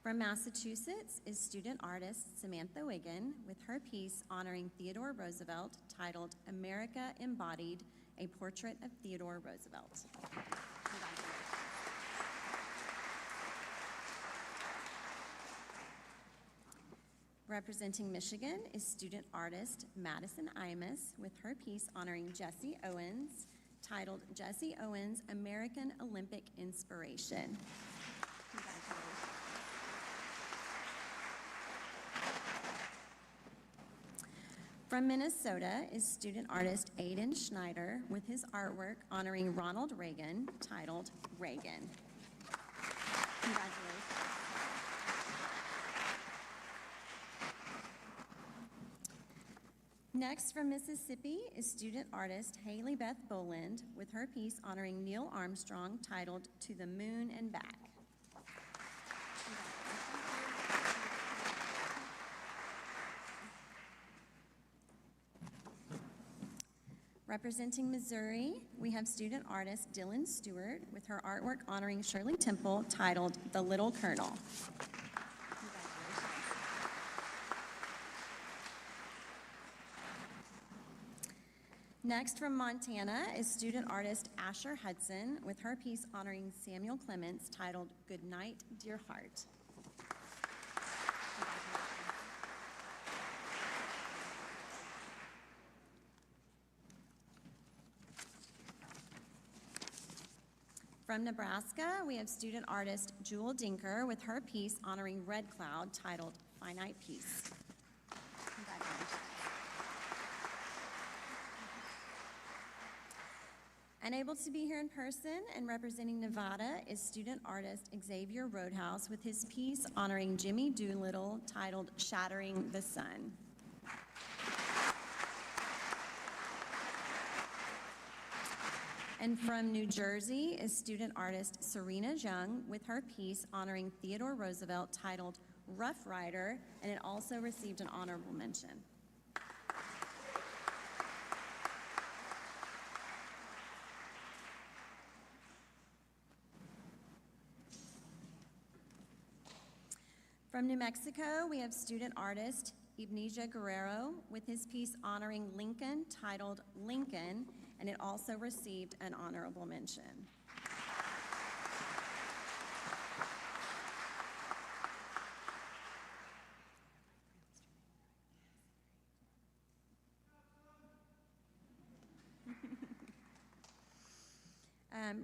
From Massachusetts is student artist Samantha Wiggin with her piece honoring Theodore Roosevelt titled America Embodied, a Portrait of Theodore Roosevelt. Representing Michigan is student artist Madison Imus with her piece honoring Jesse Owens titled Jesse Owens, American Olympic Inspiration. From Minnesota is student artist Aiden Schneider with his artwork honoring Ronald Reagan titled Reagan. Congratulations. Next from Mississippi is student artist Haley Beth Boland with her piece honoring Neil Armstrong titled To the Moon and Back. Representing Missouri, we have student artist Dylan Stewart with her artwork honoring Shirley Temple titled The Little Colonel. Next from Montana is student artist Asher Hudson with her piece honoring Samuel Clements titled Good Night, Dear Heart. From Nebraska, we have student artist Jewel Dinker with her piece honoring Red Cloud titled Finite Peace. Congratulations. Unable to be here in person and representing Nevada is student artist Xavier Roadhouse with his piece honoring Jimmy Doolittle titled Shattering the Sun. And from New Jersey is student artist Serena Jung with her piece honoring Theodore Roosevelt titled Rough Rider, and it also received an honorable mention. From New Mexico, we have student artist Ibnesia Guerrero with his piece honoring Lincoln titled Lincoln, and it also received an honorable mention.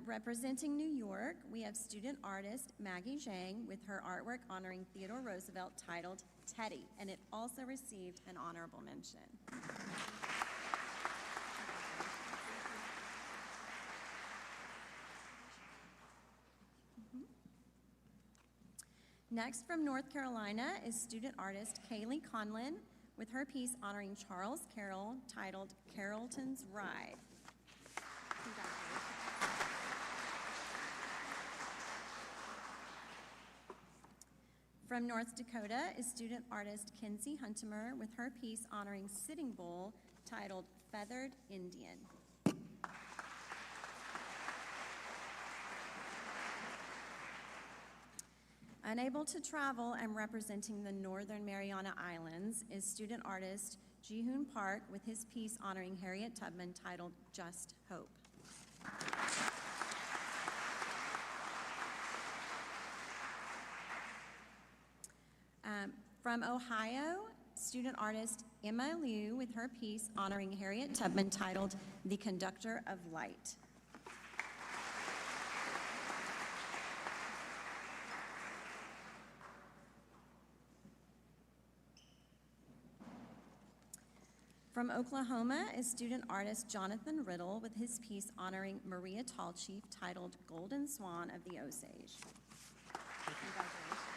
Representing New York, we have student artist Maggie Zhang with her artwork honoring Theodore Roosevelt titled Teddy, and it also received an honorable mention. Next from North Carolina is student artist Kaylee Conlin with her piece honoring Charles Carroll titled Carrollton's Ride. From North Dakota is student artist Kenzie Huntemer with her piece honoring Sitting Bull titled Feathered Indian. Unable to travel and representing the Northern Mariana Islands is student artist Jihoon Park with his piece honoring Harriet Tubman titled Just Hope. From Ohio, student artist Emma Liu with her piece honoring Harriet Tubman titled The Conductor of Light. From Oklahoma is student artist Jonathan Riddle with his piece honoring Maria Tallchief titled Golden Swan of the Osage. Congratulations.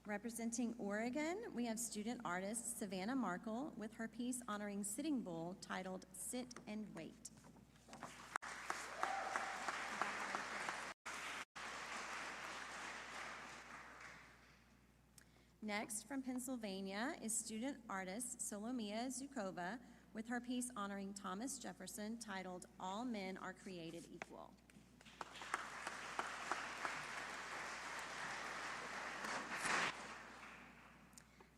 Representing Oregon, we have student artist Savannah Markle with her piece honoring Sitting Bull titled Sit and Wait. Next, from Pennsylvania, is student artist Solomia Zukova with her piece honoring Thomas Jefferson titled All Men Are Created Equal.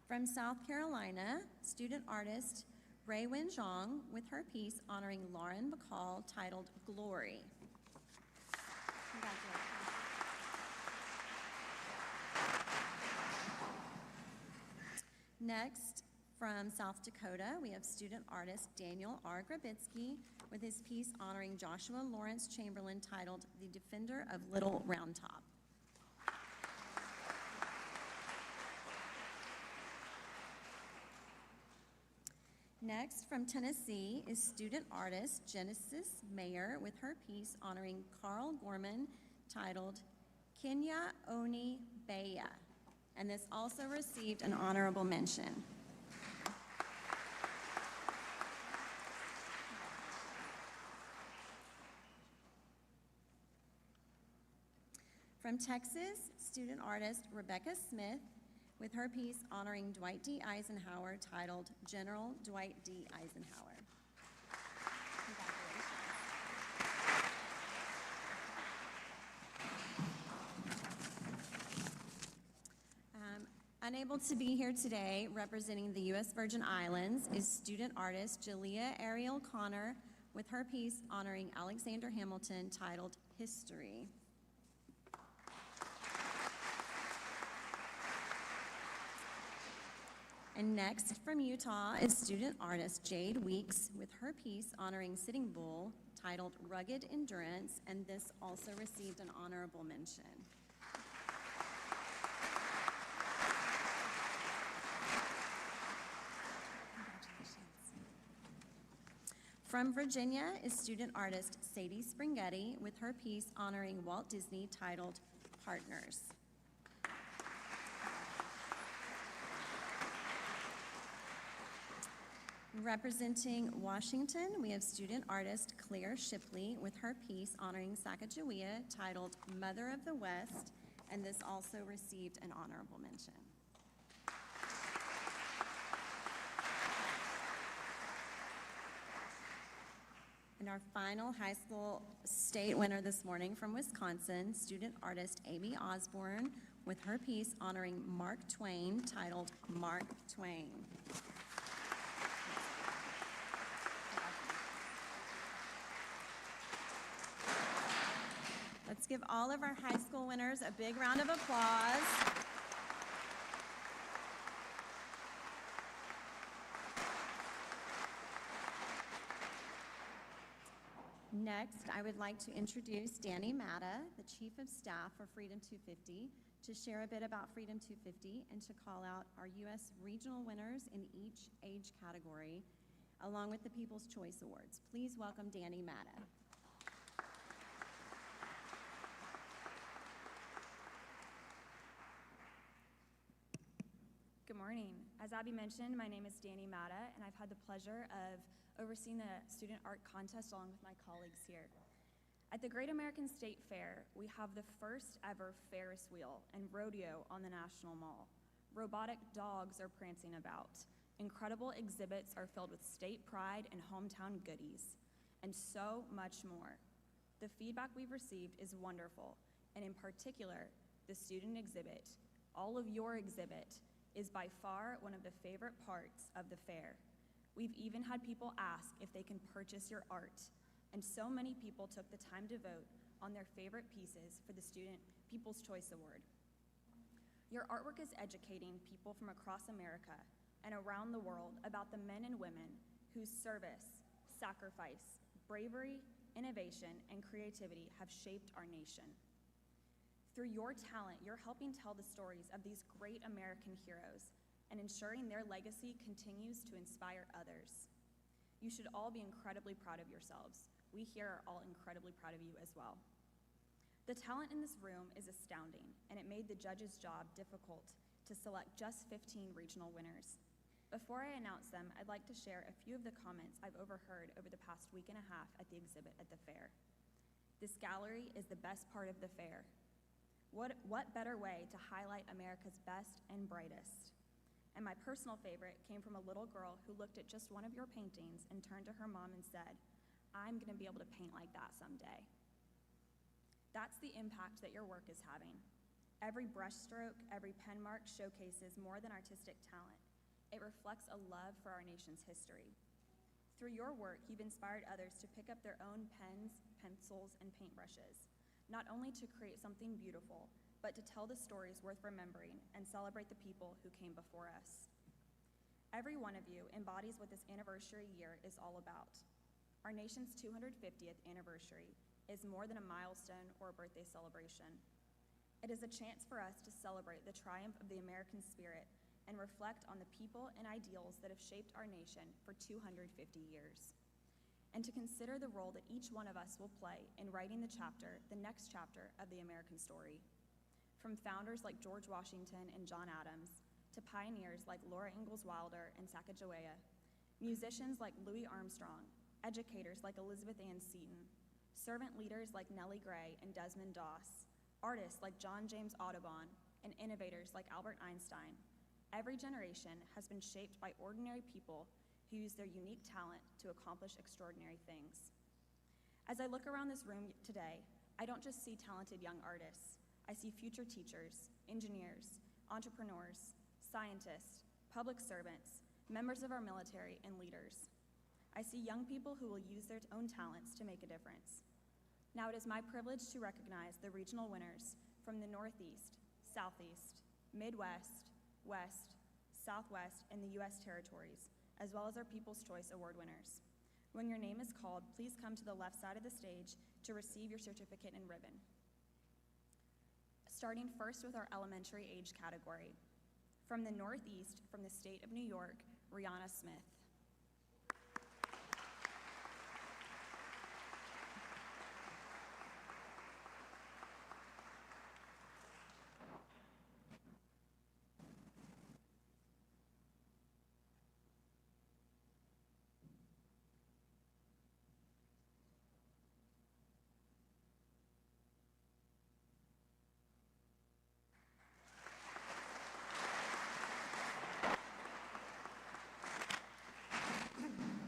From South Carolina, student artist Raywin Zhang with her piece honoring Lauren McCall titled Glory. Congratulations. Next, from South Dakota, we have student artist Daniel R. Grabitsky with his piece honoring Joshua Lawrence Chamberlain titled The Defender of Little Round Top. Next, from Tennessee, is student artist Genesis Mayer with her piece honoring Carl Gorman titled Kenya Oni Beya, and this also received an honorable mention. From Texas, student artist Rebecca Smith with her piece honoring Dwight D. Eisenhower titled General Dwight D. Eisenhower. Congratulations. Unable to be here today, representing the U.S. Virgin Islands, is student artist Jalea Ariel Connor with her piece honoring Alexander Hamilton titled History. And next from Utah is student artist Jade Weeks with her piece honoring Sitting Bull titled Rugged Endurance, and this also received an honorable mention. Congratulations. From Virginia is student artist Sadie Springhetti with her piece honoring Walt Disney titled Partners. Representing Washington, we have student artist Claire Shipley with her piece honoring Sacagawea titled Mother of the West, and this also received an honorable mention. And our final high school state winner this morning from Wisconsin, student artist Amy Osborne with her piece honoring Mark Twain titled Mark Twain. Let's give all of our high school winners a big round of applause. Next, I would like to introduce Danny Matta, the Chief of Staff for Freedom 250, to share a bit about Freedom 250 and to call out our U.S. regional winners in each age category, along with the People's Choice Awards. Please welcome Danny Matta. Good morning. As Abby mentioned, my name is Danny Matta, and I've had the pleasure of overseeing the student art contest along with my colleagues here. At the Great American State Fair, we have the first ever Ferris wheel and rodeo on the National Mall. Robotic dogs are prancing about. Incredible exhibits are filled with state pride and hometown goodies, and so much more. The feedback we've received is wonderful, and in particular, the student exhibit, all of your exhibit, is by far one of the favorite parts of the fair. We've even had people ask if they can purchase your art, and so many people took the time to vote on their favorite pieces for the Student People's Choice Award. Your artwork is educating people from across America and around the world about the men and women whose service, sacrifice, bravery, innovation, and creativity have shaped our nation. Through your talent, you're helping tell the stories of these great American heroes and ensuring their legacy continues to inspire others. You should all be incredibly proud of yourselves. We here are all incredibly proud of you as well. The talent in this room is astounding, and it made the judges' job difficult to select just 15 regional winners. Before I announce them, I'd like to share a few of the comments I've overheard over the past week and a half at the exhibit at the fair. This gallery is the best part of the fair. What better way to highlight America's best and brightest? And my personal favorite came from a little girl who looked at just one of your paintings and turned to her mom and said, "I'm gonna be able to paint like that someday." That's the impact that your work is having. Every brushstroke, every pen mark showcases more than artistic talent. It reflects a love for our nation's history. Through your work, you've inspired others to pick up their own pens, pencils, and paintbrushes, not only to create something beautiful, but to tell the stories worth remembering and celebrate the people who came before us. Every one of you embodies what this anniversary year is all about. Our nation's 250th anniversary is more than a milestone or a birthday celebration. It is a chance for us to celebrate the triumph of the American spirit and reflect on the people and ideals that have shaped our nation for 250 years. And to consider the role that each one of us will play in writing the next chapter of the American story. From founders like George Washington and John Adams, to pioneers like Laura Ingalls Wilder and Sacagawea, musicians like Louis Armstrong, educators like Elizabeth Ann Seton, servant leaders like Nellie Gray and Desmond Doss, artists like John James Audubon, and innovators like Albert Einstein, every generation has been shaped by ordinary people who use their unique talent to accomplish extraordinary things. As I look around this room today, I don't just see talented young artists. I see future teachers, engineers, entrepreneurs, scientists, public servants, members of our military, and leaders. I see young people who will use their own talents to make a difference. Now it is my privilege to recognize the regional winners from the Northeast, Southeast, Midwest, West, Southwest, and the U.S. territories, as well as our People's Choice Award winners. When your name is called, please come to the left side of the stage to receive your certificate and ribbon. Starting first with our elementary age category. From the Northeast, from the state of New York, Rihanna Smith.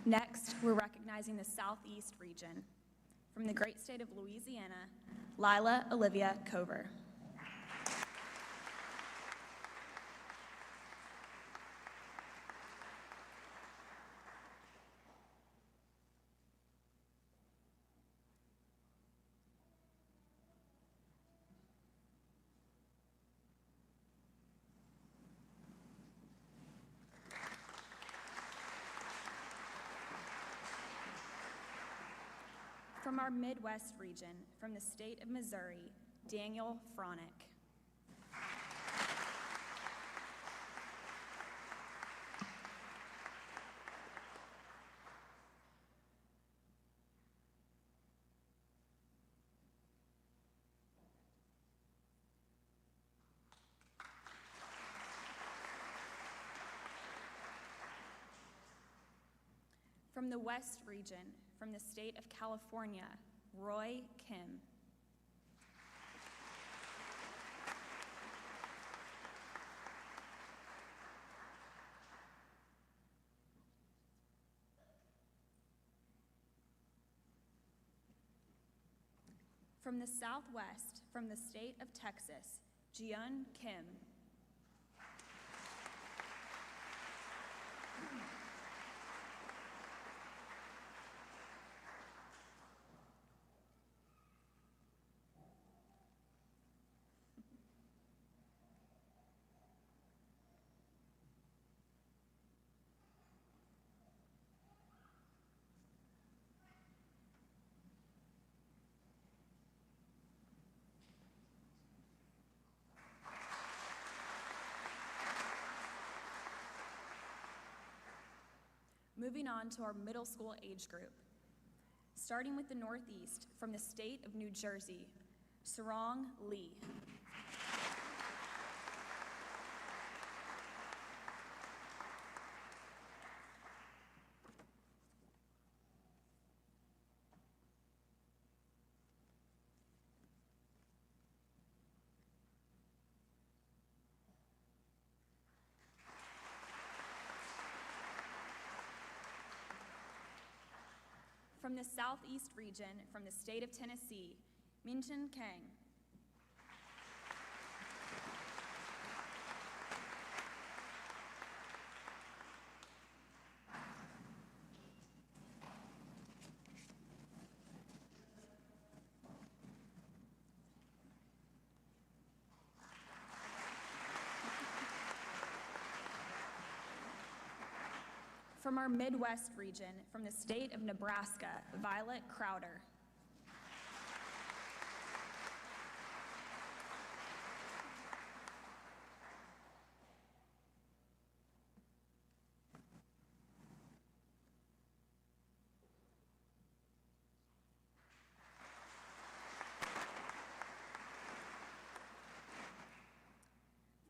Next, we're recognizing the Southeast region. From the great state of Louisiana, Lila Olivia Cover. From our Midwest region, from the state of Missouri, Daniel Fronick. From the West region, from the state of California, Roy Kim. From the Southwest, from the state of Texas, Jiun Kim. Moving on to our middle school age group. Starting with the Northeast, from the state of New Jersey, Sarong Lee. From the Southeast region, from the state of Tennessee, Minchen Kang. From our Midwest region, from the state of Nebraska, Violet Crowder.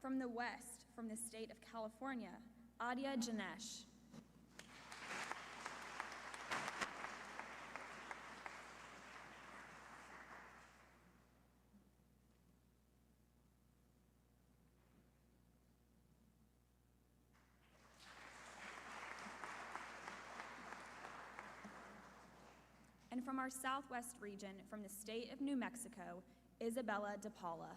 From the West, from the state of California, Adia Janesh. And from our Southwest region, from the state of New Mexico, Isabella DePaula.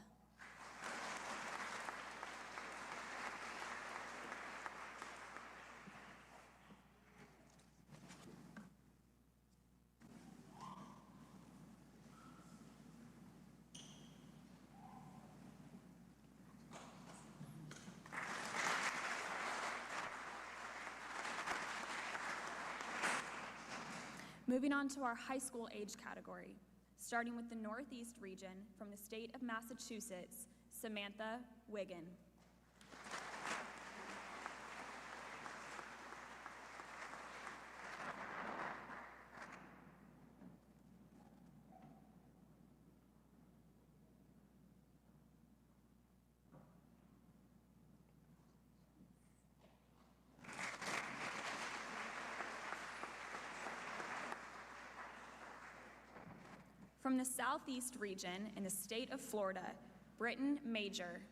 Moving on to our high school age category, starting with the Northeast region, from the state of Massachusetts, Samantha Wiggin. From the Southeast region in the state of Florida, Britton Major.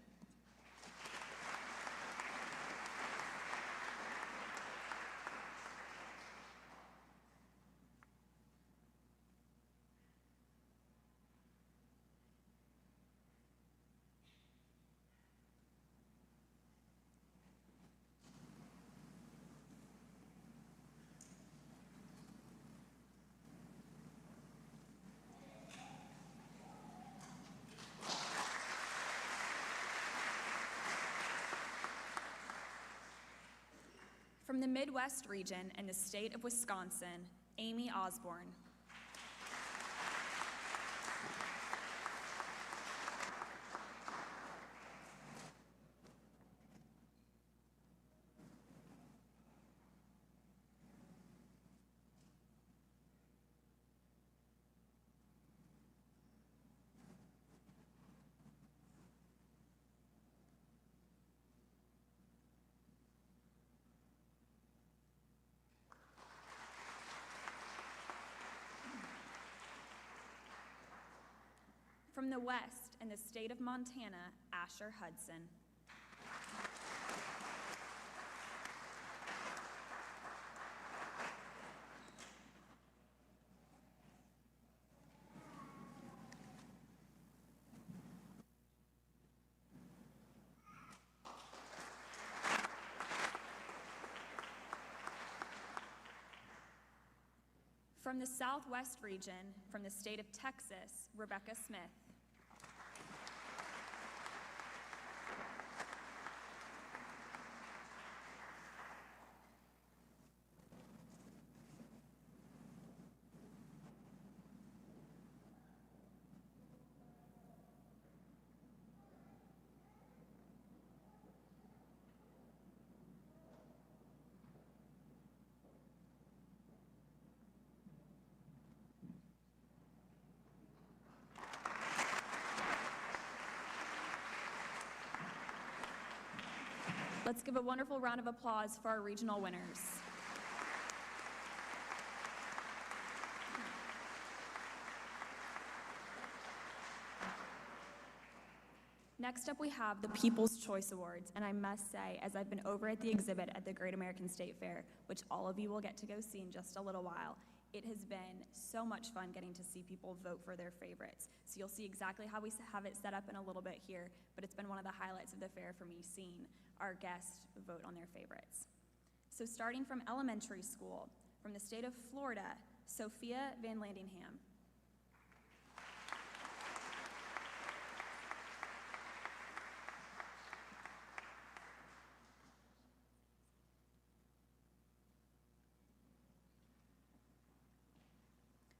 From the Midwest region and the state of Wisconsin, Amy Osborne. From the West, in the state of Montana, Asher Hudson. From the Southwest region, from the state of Texas, Rebecca Smith. Let's give a wonderful round of applause for our regional winners. Next up, we have the People's Choice Awards, and I must say, as I've been over at the exhibit at the Great American State Fair, which all of you will get to go see in just a little while, it has been so much fun getting to see people vote for their favorites. So you'll see exactly how we have it set up in a little bit here, but it's been one of the highlights of the fair for me, seeing our guests vote on their favorites. So starting from elementary school, from the state of Florida, Sophia Van Landingham.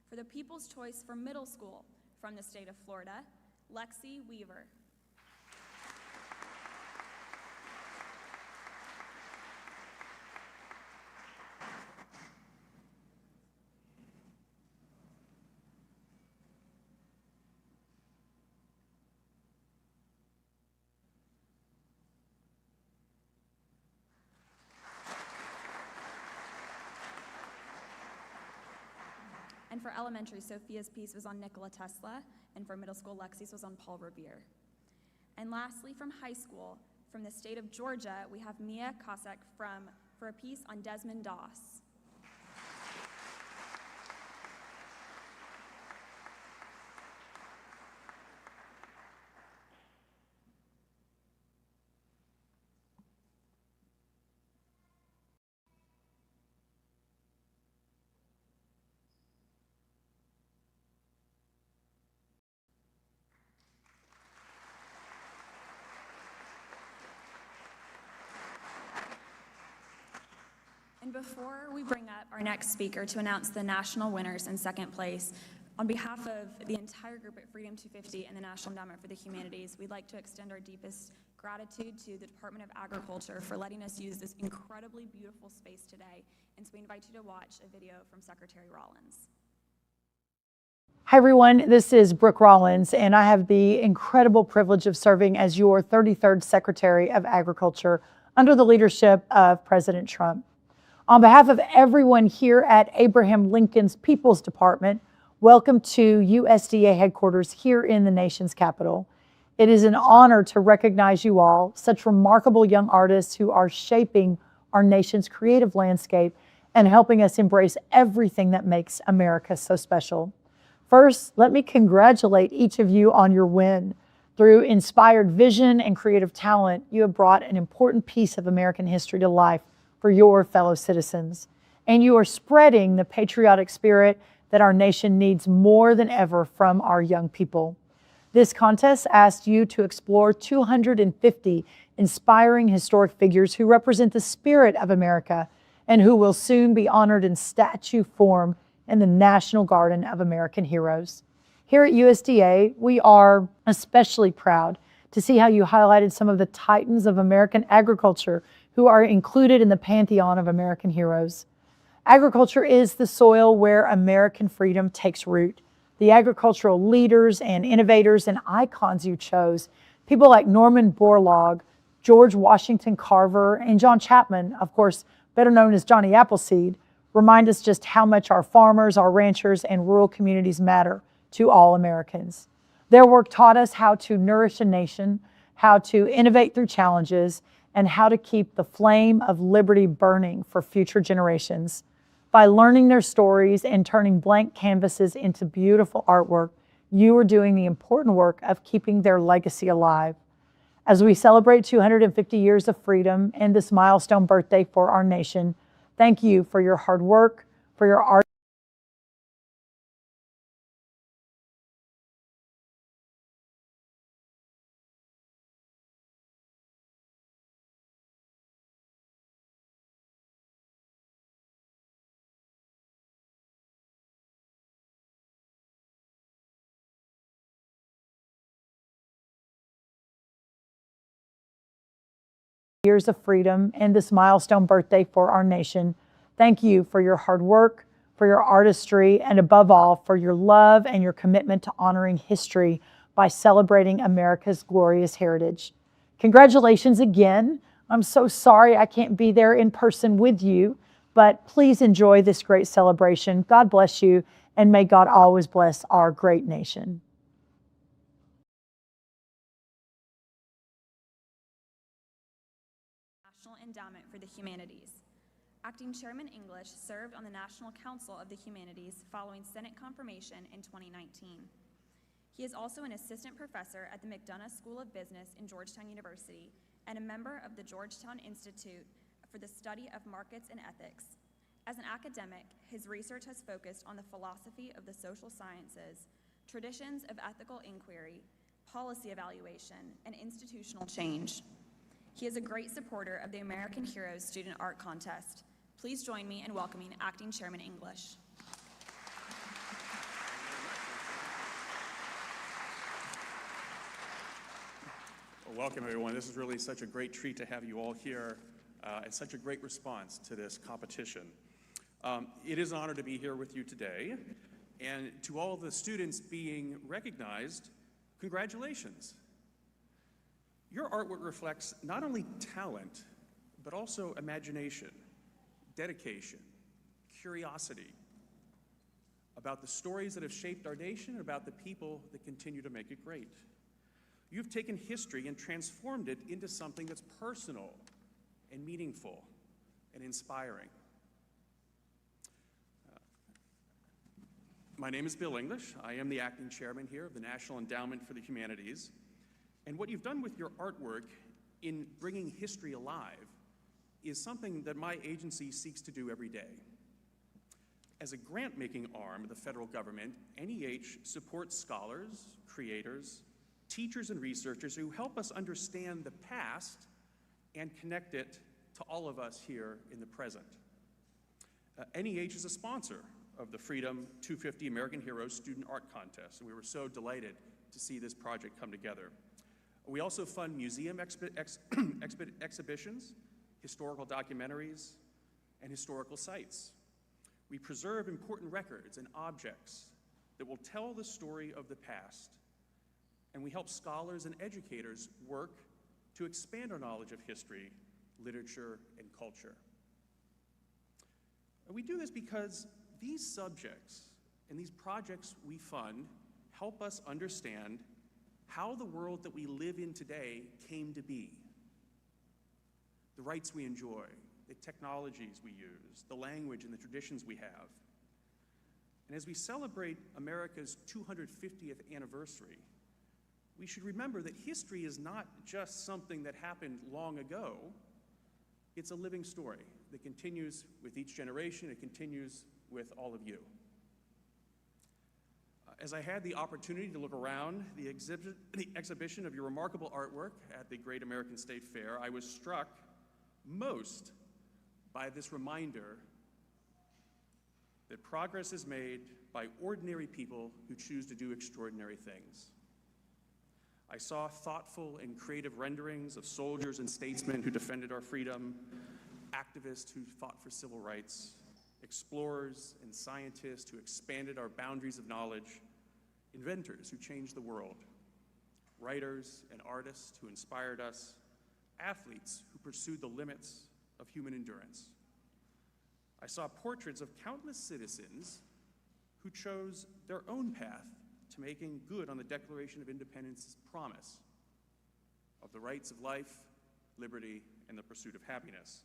For the People's Choice for middle school, from the state of Florida, Lexi Weaver. And for elementary, Sophia's piece was on Nikola Tesla, and for middle school, Lexi's was on Paul Revere. And lastly, from high school, from the state of Georgia, we have Mia Kosek for a piece on Desmond Doss. And before we bring up our next speaker to announce the national winners in second place, on behalf of the entire group at Freedom 250 and the National Endowment for the Humanities, we'd like to extend our deepest gratitude to the Department of Agriculture for letting us use this incredibly beautiful space today. And so we invite you to watch a video from Secretary Rollins. Hi everyone, this is Brooke Rollins, and I have the incredible privilege of serving as your 33rd Secretary of Agriculture under the leadership of President Trump. On behalf of everyone here at Abraham Lincoln's People's Department, welcome to USDA headquarters here in the nation's capital. It is an honor to recognize you all, such remarkable young artists who are shaping our nation's creative landscape and helping us embrace everything that makes America so special. First, let me congratulate each of you on your win. Through inspired vision and creative talent, you have brought an important piece of American history to life for your fellow citizens. And you are spreading the patriotic spirit that our nation needs more than ever from our young people. This contest asked you to explore 250 inspiring historic figures who represent the spirit of America and who will soon be honored in statue form in the National Garden of American Heroes. Here at USDA, we are especially proud to see how you highlighted some of the titans of American agriculture who are included in the pantheon of American heroes. Agriculture is the soil where American freedom takes root. The agricultural leaders and innovators and icons you chose, people like Norman Borlaug, George Washington Carver, and John Chapman, of course, better known as Johnny Appleseed, remind us just how much our farmers, our ranchers, and rural communities matter to all Americans. Their work taught us how to nourish a nation, how to innovate through challenges, and how to keep the flame of liberty burning for future generations. By learning their stories and turning blank canvases into beautiful artwork, you are doing the important work of keeping their legacy alive. As we celebrate 250 years of freedom and this milestone birthday for our nation, thank you for your hard work, for your art. Years of freedom and this milestone birthday for our nation. Thank you for your hard work, for your artistry, and above all, for your love and your commitment to honoring history by celebrating America's glorious heritage. Congratulations again. I'm so sorry I can't be there in person with you, but please enjoy this great celebration. God bless you, and may God always bless our great nation. Endowment for the Humanities. Acting Chairman English served on the National Council of the Humanities following Senate confirmation in 2019. He is also an assistant professor at the McDonough School of Business in Georgetown University and a member of the Georgetown Institute for the Study of Markets and Ethics. As an academic, his research has focused on the philosophy of the social sciences, traditions of ethical inquiry, policy evaluation, and institutional change. He is a great supporter of the American Heroes Student Art Contest. Please join me in welcoming Acting Chairman English. Well, welcome everyone. This is really such a great treat to have you all here and such a great response to this competition. It is an honor to be here with you today, and to all the students being recognized, congratulations. Your artwork reflects not only talent, but also imagination, dedication, curiosity about the stories that have shaped our nation and about the people that continue to make it great. You've taken history and transformed it into something that's personal and meaningful and inspiring. My name is Bill English. I am the acting chairman here of the National Endowment for the Humanities. And what you've done with your artwork in bringing history alive is something that my agency seeks to do every day. As a grant-making arm of the federal government, NEH supports scholars, creators, teachers, and researchers who help us understand the past and connect it to all of us here in the present. NEH is a sponsor of the Freedom 250 American Heroes Student Art Contest, and we were so delighted to see this project come together. We also fund museum exhibitions, historical documentaries, and historical sites. We preserve important records and objects that will tell the story of the past, and we help scholars and educators work to expand our knowledge of history, literature, and culture. And we do this because these subjects and these projects we fund help us understand how the world that we live in today came to be. The rights we enjoy, the technologies we use, the language and the traditions we have. And as we celebrate America's 250th anniversary, we should remember that history is not just something that happened long ago. It's a living story that continues with each generation. It continues with all of you. As I had the opportunity to look around the exhibition of your remarkable artwork at the Great American State Fair, I was struck most by this reminder that progress is made by ordinary people who choose to do extraordinary things. I saw thoughtful and creative renderings of soldiers and statesmen who defended our freedom, activists who fought for civil rights, explorers and scientists who expanded our boundaries of knowledge, inventors who changed the world, writers and artists who inspired us, athletes who pursued the limits of human endurance. I saw portraits of countless citizens who chose their own path to to making good on the Declaration of Independence's promise of the rights of life, liberty, and the pursuit of happiness.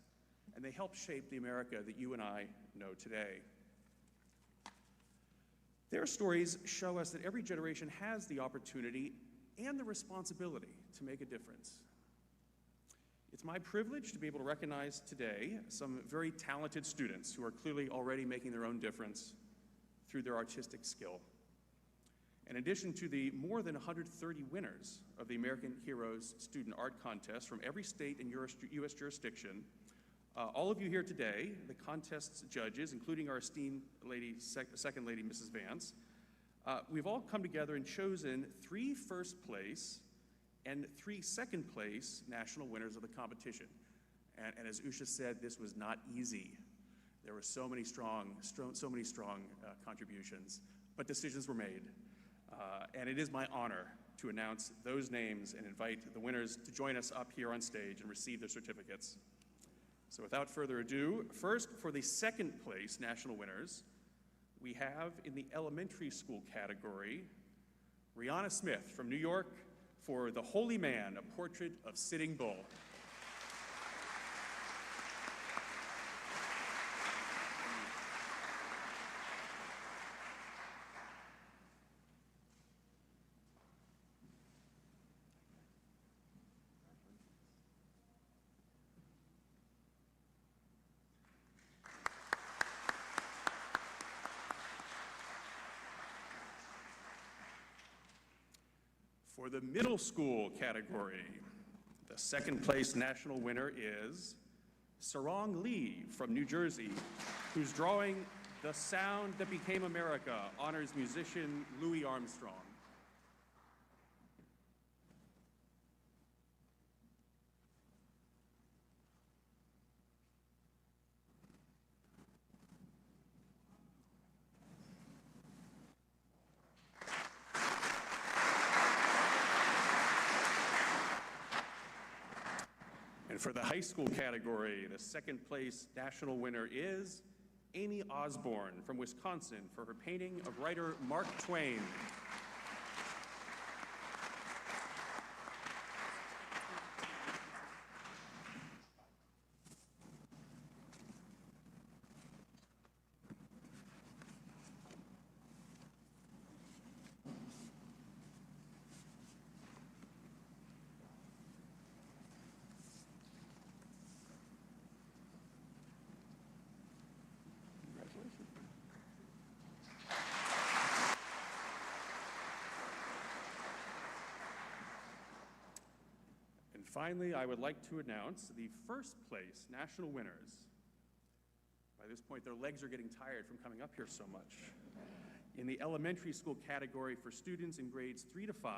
And they help shape the America that you and I know today. Their stories show us that every generation has the opportunity and the responsibility to make a difference. It's my privilege to be able to recognize today some very talented students who are clearly already making their own difference through their artistic skill. In addition to the more than 130 winners of the American Heroes Student Art Contest from every state and U.S. jurisdiction, all of you here today, the contest's judges, including our esteemed Second Lady, Mrs. Vance, we've all come together and chosen 3 first place and 3 second place national winners of the competition. And as Usha said, this was not easy. There were so many strong contributions, but decisions were made. And it is my honor to announce those names and invite the winners to join us up here on stage and receive their certificates. So without further ado, first for the second place national winners, we have in the elementary school category, Rihanna Smith from New York for The Holy Man, a Portrait of Sitting Bull. For the middle school category, the second place national winner is Sarong Lee from New Jersey, whose drawing The Sound That Became America honors musician Louis Armstrong. And for the high school category, the second place national winner is Amy Osborne from Wisconsin for her painting of writer Mark Twain. Finally, I would like to announce the first place national winners. By this point, their legs are getting tired from coming up here so much. In the elementary school category for students in grades 3 to 5,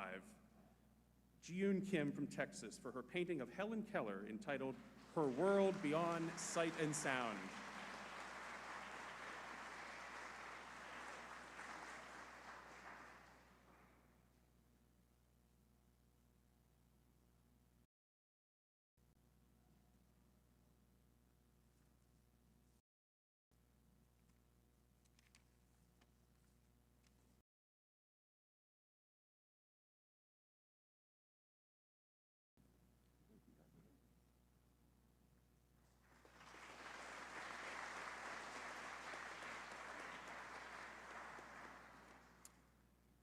Ji-Yoon Kim from Texas for her painting of Helen Keller entitled Her World Beyond Sight and Sound.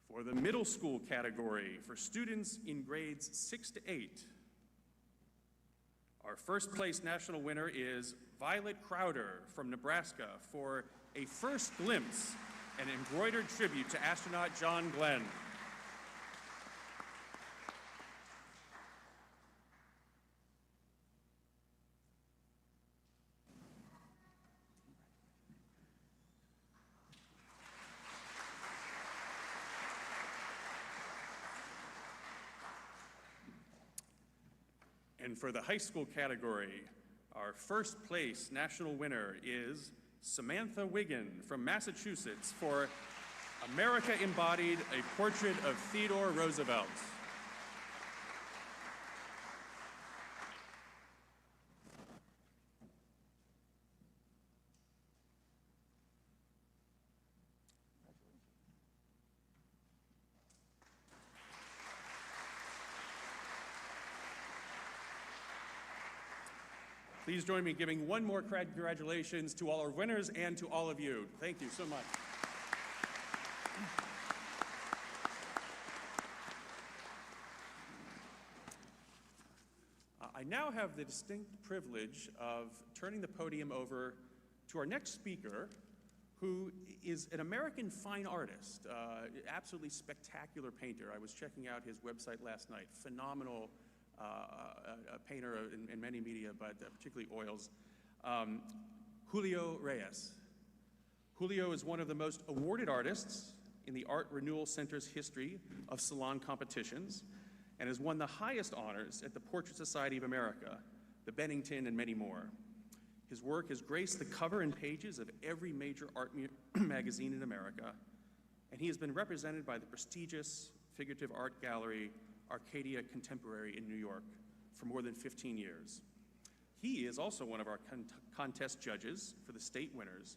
For the middle school category for students in grades 6 to 8, our first place national winner is Violet Crowder from Nebraska for A First Glimpse, an embroidered tribute to astronaut John Glenn. And for the high school category, our first place national winner is Samantha Wiggin from Massachusetts for America Embodied, a Portrait of Theodore Roosevelt. Please join me in giving one more congratulations to all our winners and to all of you. Thank you so much. I now have the distinct privilege of turning the podium over to our next speaker, who is an American fine artist, absolutely spectacular painter. I was checking out his website last night. Phenomenal painter in many media, but particularly oils. Julio Reyes. Julio is one of the most awarded artists in the Art Renewal Center's history of salon competitions, and has won the highest honors at the Portrait Society of America, the Bennington, and many more. His work has graced the cover and pages of every major art magazine in America, and he has been represented by the prestigious figurative art gallery Arcadia Contemporary in New York for more than 15 years. He is also one of our contest judges for the state winners.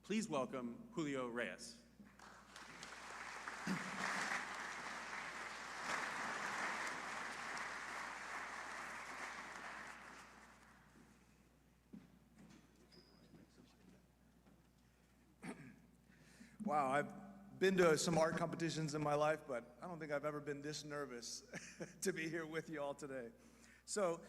Please welcome Julio Reyes. Wow, I've been to some art competitions in my life, but I don't think I've ever been this nervous to be here with you all today. So,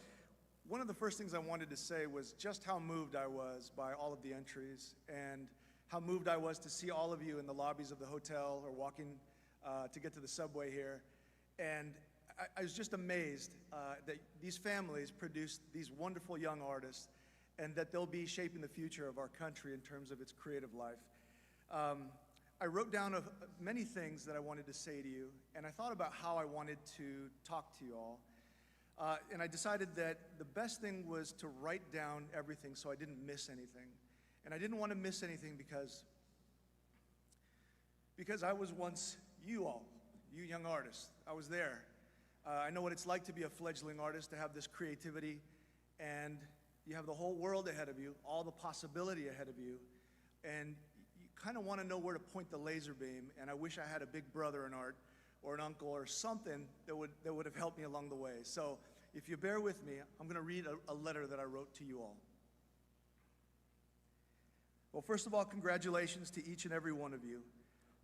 one of the first things I wanted to say was just how moved I was by all of the entries, and how moved I was to see all of you in the lobbies of the hotel or walking to get to the subway here. And I was just amazed that these families produced these wonderful young artists, and that they'll be shaping the future of our country in terms of its creative life. I wrote down many things that I wanted to say to you, and I thought about how I wanted to talk to you all. And I decided that the best thing was to write down everything so I didn't miss anything. And I didn't want to miss anything because I was once you all, you young artists. I was there. I know what it's like to be a fledgling artist, to have this creativity, and you have the whole world ahead of you, all the possibility ahead of you, and kind of want to know where to point the laser beam, and I wish I had a big brother in art or an uncle or something that would have helped me along the way. So if you bear with me, I'm going to read a letter that I wrote to you all. Well, first of all, congratulations to each and every one of you.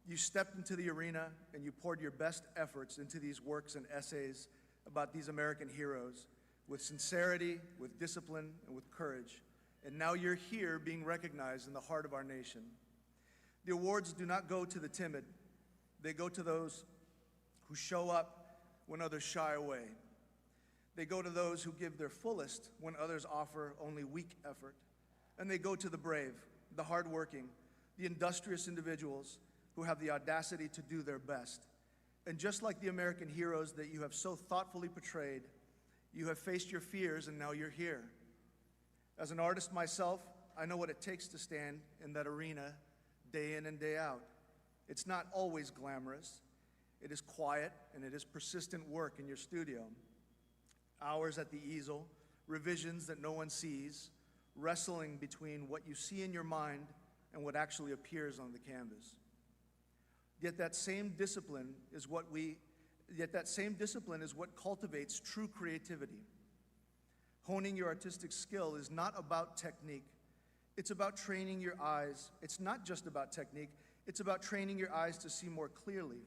You stepped into the arena and you poured your best efforts into these works and essays about these American heroes with sincerity, with discipline, and with courage. And now you're here being recognized in the heart of our nation. The awards do not go to the timid. They go to those who show up when others shy away. They go to those who give their fullest when others offer only weak effort. And they go to the brave, the hardworking, the industrious individuals who have the audacity to do their best. And just like the American heroes that you have so thoughtfully portrayed, you have faced your fears and now you're here. As an artist myself, I know what it takes to stand in that arena day in and day out. It's not always glamorous. It is quiet and it is persistent work in your studio. Hours at the easel, revisions that no one sees, wrestling between what you see in your mind and what actually appears on the canvas. Yet that same discipline is what cultivates true creativity. Honing your artistic skill is not about technique. It's about training your eyes. It's not just about technique. It's about training your eyes to see more clearly,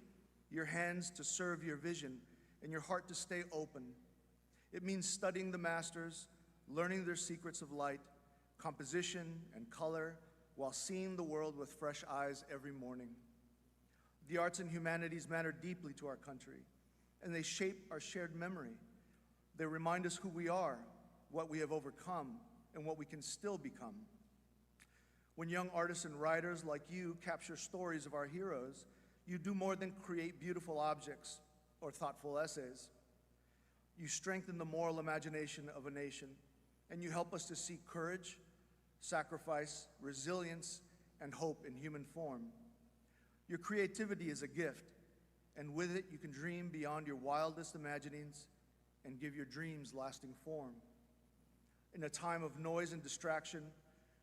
your hands to serve your vision, and your heart to stay open. It means studying the masters, learning their secrets of light, composition, and color, while seeing the world with fresh eyes every morning. The arts and humanities matter deeply to our country, and they shape our shared memory. They remind us who we are, what we have overcome, and what we can still become. When young artists and writers like you capture stories of our heroes, you do more than create beautiful objects or thoughtful essays. You strengthen the moral imagination of a nation, and you help us to see courage, sacrifice, resilience, and hope in human form. Your creativity is a gift, and with it you can dream beyond your wildest imaginings and give your dreams lasting form. In a time of noise and distraction,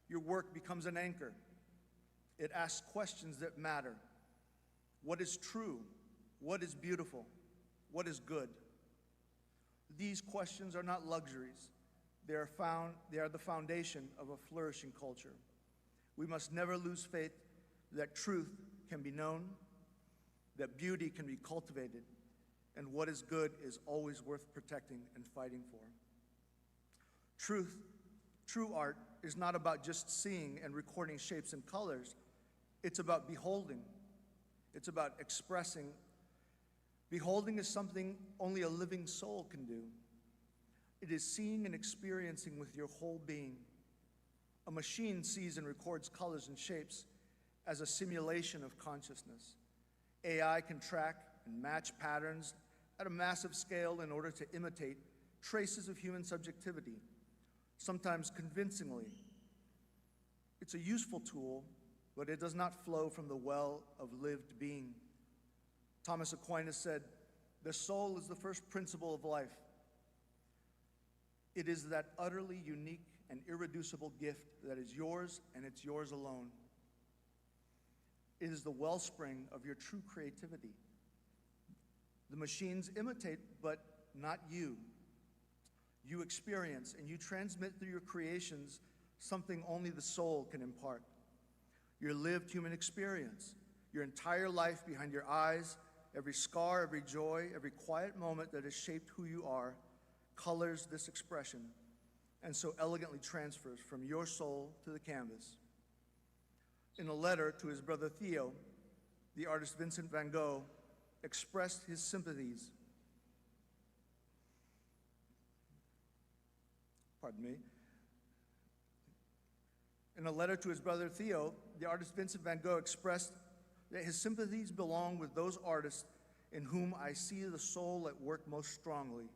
your work becomes an anchor. It asks questions that matter. What is true? What is beautiful? What is good? These questions are not luxuries. They are the foundation of a flourishing culture. We must never lose faith that truth can be known, that beauty can be cultivated, and what is good is always worth protecting and fighting for. True art is not about just seeing and recording shapes and colors. It's about beholding. It's about expressing. Beholding is something only a living soul can do. It is seeing and experiencing with your whole being. A machine sees and records colors and shapes as a simulation of consciousness. AI can track and match patterns at a massive scale in order to imitate traces of human subjectivity, sometimes convincingly. It's a useful tool, but it does not flow from the well of lived being. Thomas Aquinas said, "The soul is the first principle of life. It is that utterly unique and irreducible gift that is yours and it's yours alone. It is the wellspring of your true creativity. The machines imitate, but not you. You experience and you transmit through your creations something only the soul can impart. Your lived human experience, your entire life behind your eyes, every scar, every joy, every quiet moment that has shaped who you are, colors this expression, and so elegantly transfers from your soul to the canvas." In a letter to his brother Theo, the artist Vincent van Gogh expressed his sympathies. In a letter to his brother Theo, the artist Vincent van Gogh expressed that his sympathies belong with those artists in whom I see the soul at work most strongly.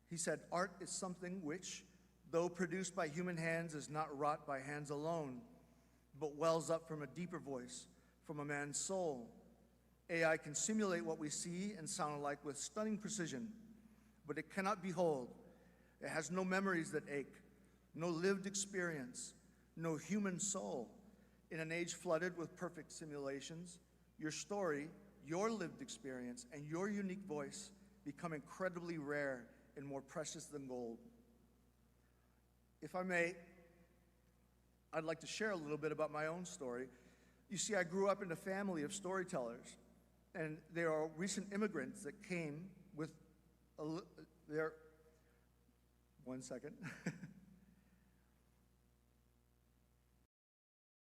He said, "Art is something which, though produced by human hands, is not wrought by hands alone, but wells up from a deeper voice, from a man's soul. AI can simulate what we see and sound alike with stunning precision, but it cannot behold. It has no memories that ache, no lived experience, no human soul. In an age flooded with perfect simulations, your story, your lived experience, and your unique voice become incredibly rare and more precious than gold." If I may, I'd like to share a little bit about my own story. You see, I grew up in a family of storytellers, and there are recent immigrants that came with one second.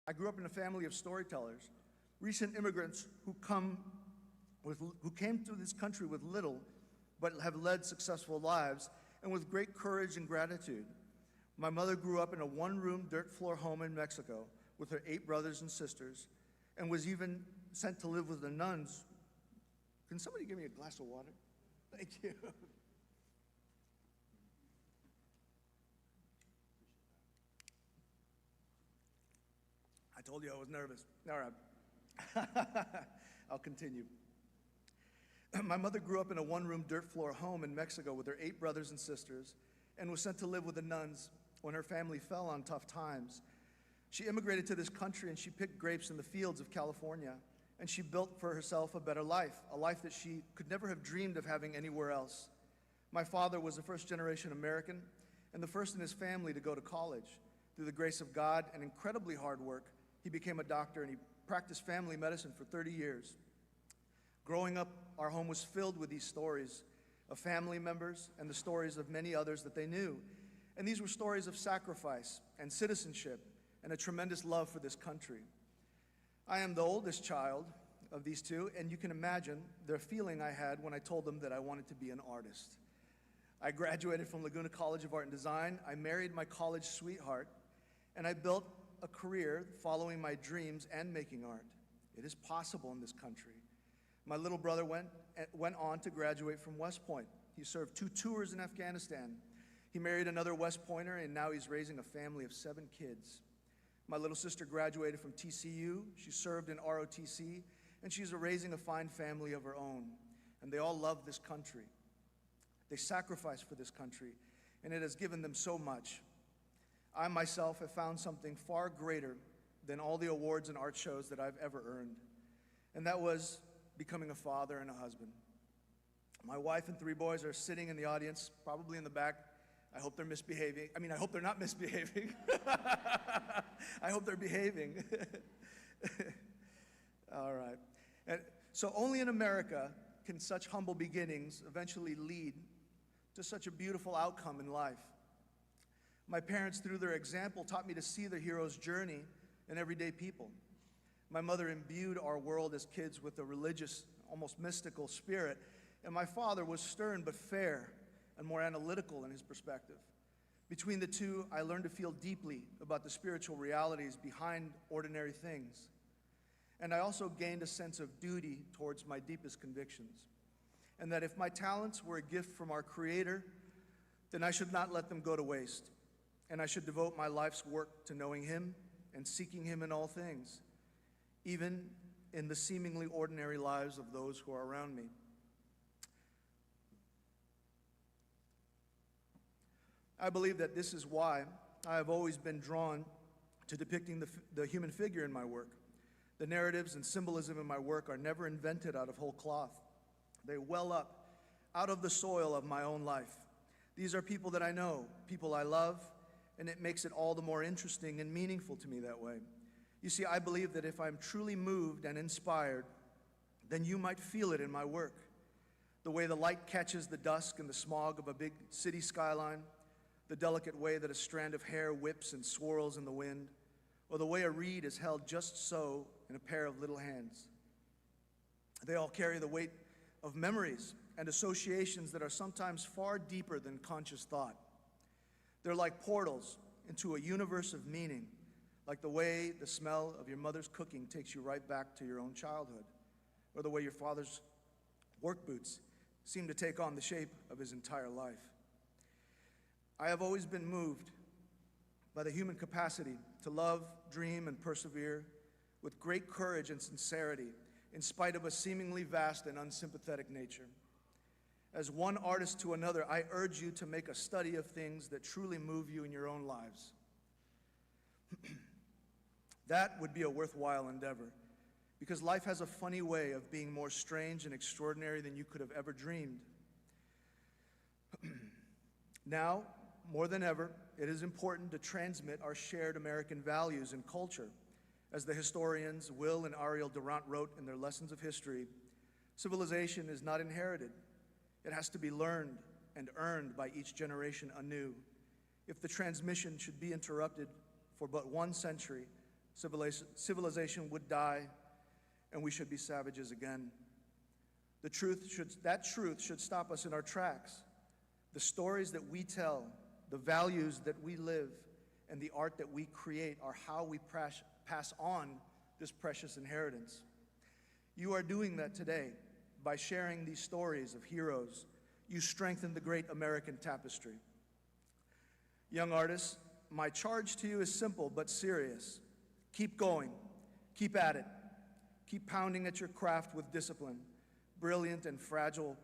I grew up in a family of storytellers, recent immigrants who came to this country with little, but have led successful lives, and with great courage and gratitude. My mother grew up in a one-room dirt floor home in Mexico with her 8 brothers and sisters, and was even sent to live with the nuns. Can somebody give me a glass of water? Thank you. I told you I was nervous. All right. I'll continue. My mother grew up in a one-room dirt floor home in Mexico with her 8 brothers and sisters, and was sent to live with the nuns when her family fell on tough times. She immigrated to this country, and she picked grapes in the fields of California, and she built for herself a better life, a life that she could never have dreamed of having anywhere else. My father was a first-generation American and the first in his family to go to college. Through the grace of God and incredibly hard work, he became a doctor, and he practiced family medicine for 30 years. Growing up, our home was filled with these stories of family members and the stories of many others that they knew. And these were stories of sacrifice and citizenship and a tremendous love for this country. I am the oldest child of these two, and you can imagine the feeling I had when I told them that I wanted to be an artist. I graduated from Laguna College of Art and Design. I married my college sweetheart, and I built a career following my dreams and making art. It is possible in this country. My little brother went on to graduate from West Point. He served 2 tours in Afghanistan. He married another West Pointer, and now he's raising a family of 7 kids. My little sister graduated from TCU. She served in ROTC, and she's raising a fine family of her own. And they all love this country. They sacrificed for this country, and it has given them so much. I myself have found something far greater than all the awards and art shows that I've ever earned, and that was becoming a father and a husband. My wife and 3 boys are sitting in the audience, probably in the back. I hope they're misbehaving. I mean, I hope they're not misbehaving. I hope they're behaving. All right. And so only in America can such humble beginnings eventually lead to such a beautiful outcome in life. My parents, through their example, taught me to see the hero's journey in everyday people. My mother imbued our world as kids with a religious, almost mystical spirit, and my father was stern but fair and more analytical in his perspective. Between the two, I learned to feel deeply about the spiritual realities behind ordinary things. And I also gained a sense of duty towards my deepest convictions. And that if my talents were a gift from our Creator, then I should not let them go to waste. And I should devote my life's work to knowing Him and seeking Him in all things, even in the seemingly ordinary lives of those who are around me. I believe that this is why I have always been drawn to depicting the human figure in my work. The narratives and symbolism in my work are never invented out of whole cloth. They well up out of the soil of my own life. These are people that I know, people I love, and it makes it all the more interesting and meaningful to me that way. You see, I believe that if I'm truly moved and inspired, then you might feel it in my work. The way the light catches the dusk and the smog of a big city skyline, the delicate way that a strand of hair whips and swirls in the wind, or the way a reed is held just so in a pair of little hands. They all carry the weight of memories and associations that are sometimes far deeper than conscious thought. They're like portals into a universe of meaning, like the way the smell of your mother's cooking takes you right back to your own childhood, or the way your father's work boots seem to take on the shape of his entire life. I have always been moved by the human capacity to love, dream, and persevere with great courage and sincerity in spite of a seemingly vast and unsympathetic nature. As one artist to another, I urge you to make a study of things that truly move you in your own lives. That would be a worthwhile endeavor, because life has a funny way of being more strange and extraordinary than you could have ever dreamed. Now, more than ever, it is important to transmit our shared American values and culture. As the historians Will and Ariel Durant wrote in their lessons of history, civilization is not inherited. It has to be learned and earned by each generation anew. If the transmission should be interrupted for but 1 century, civilization would die and we should be savages again. That truth should stop us in our tracks. The stories that we tell, the values that we live, and the art that we create are how we pass on this precious inheritance. You are doing that today by sharing these stories of heroes. You strengthen the great American tapestry. Young artists, my charge to you is simple but serious. Keep going, keep at it, keep pounding at your craft with discipline, brilliant and fragile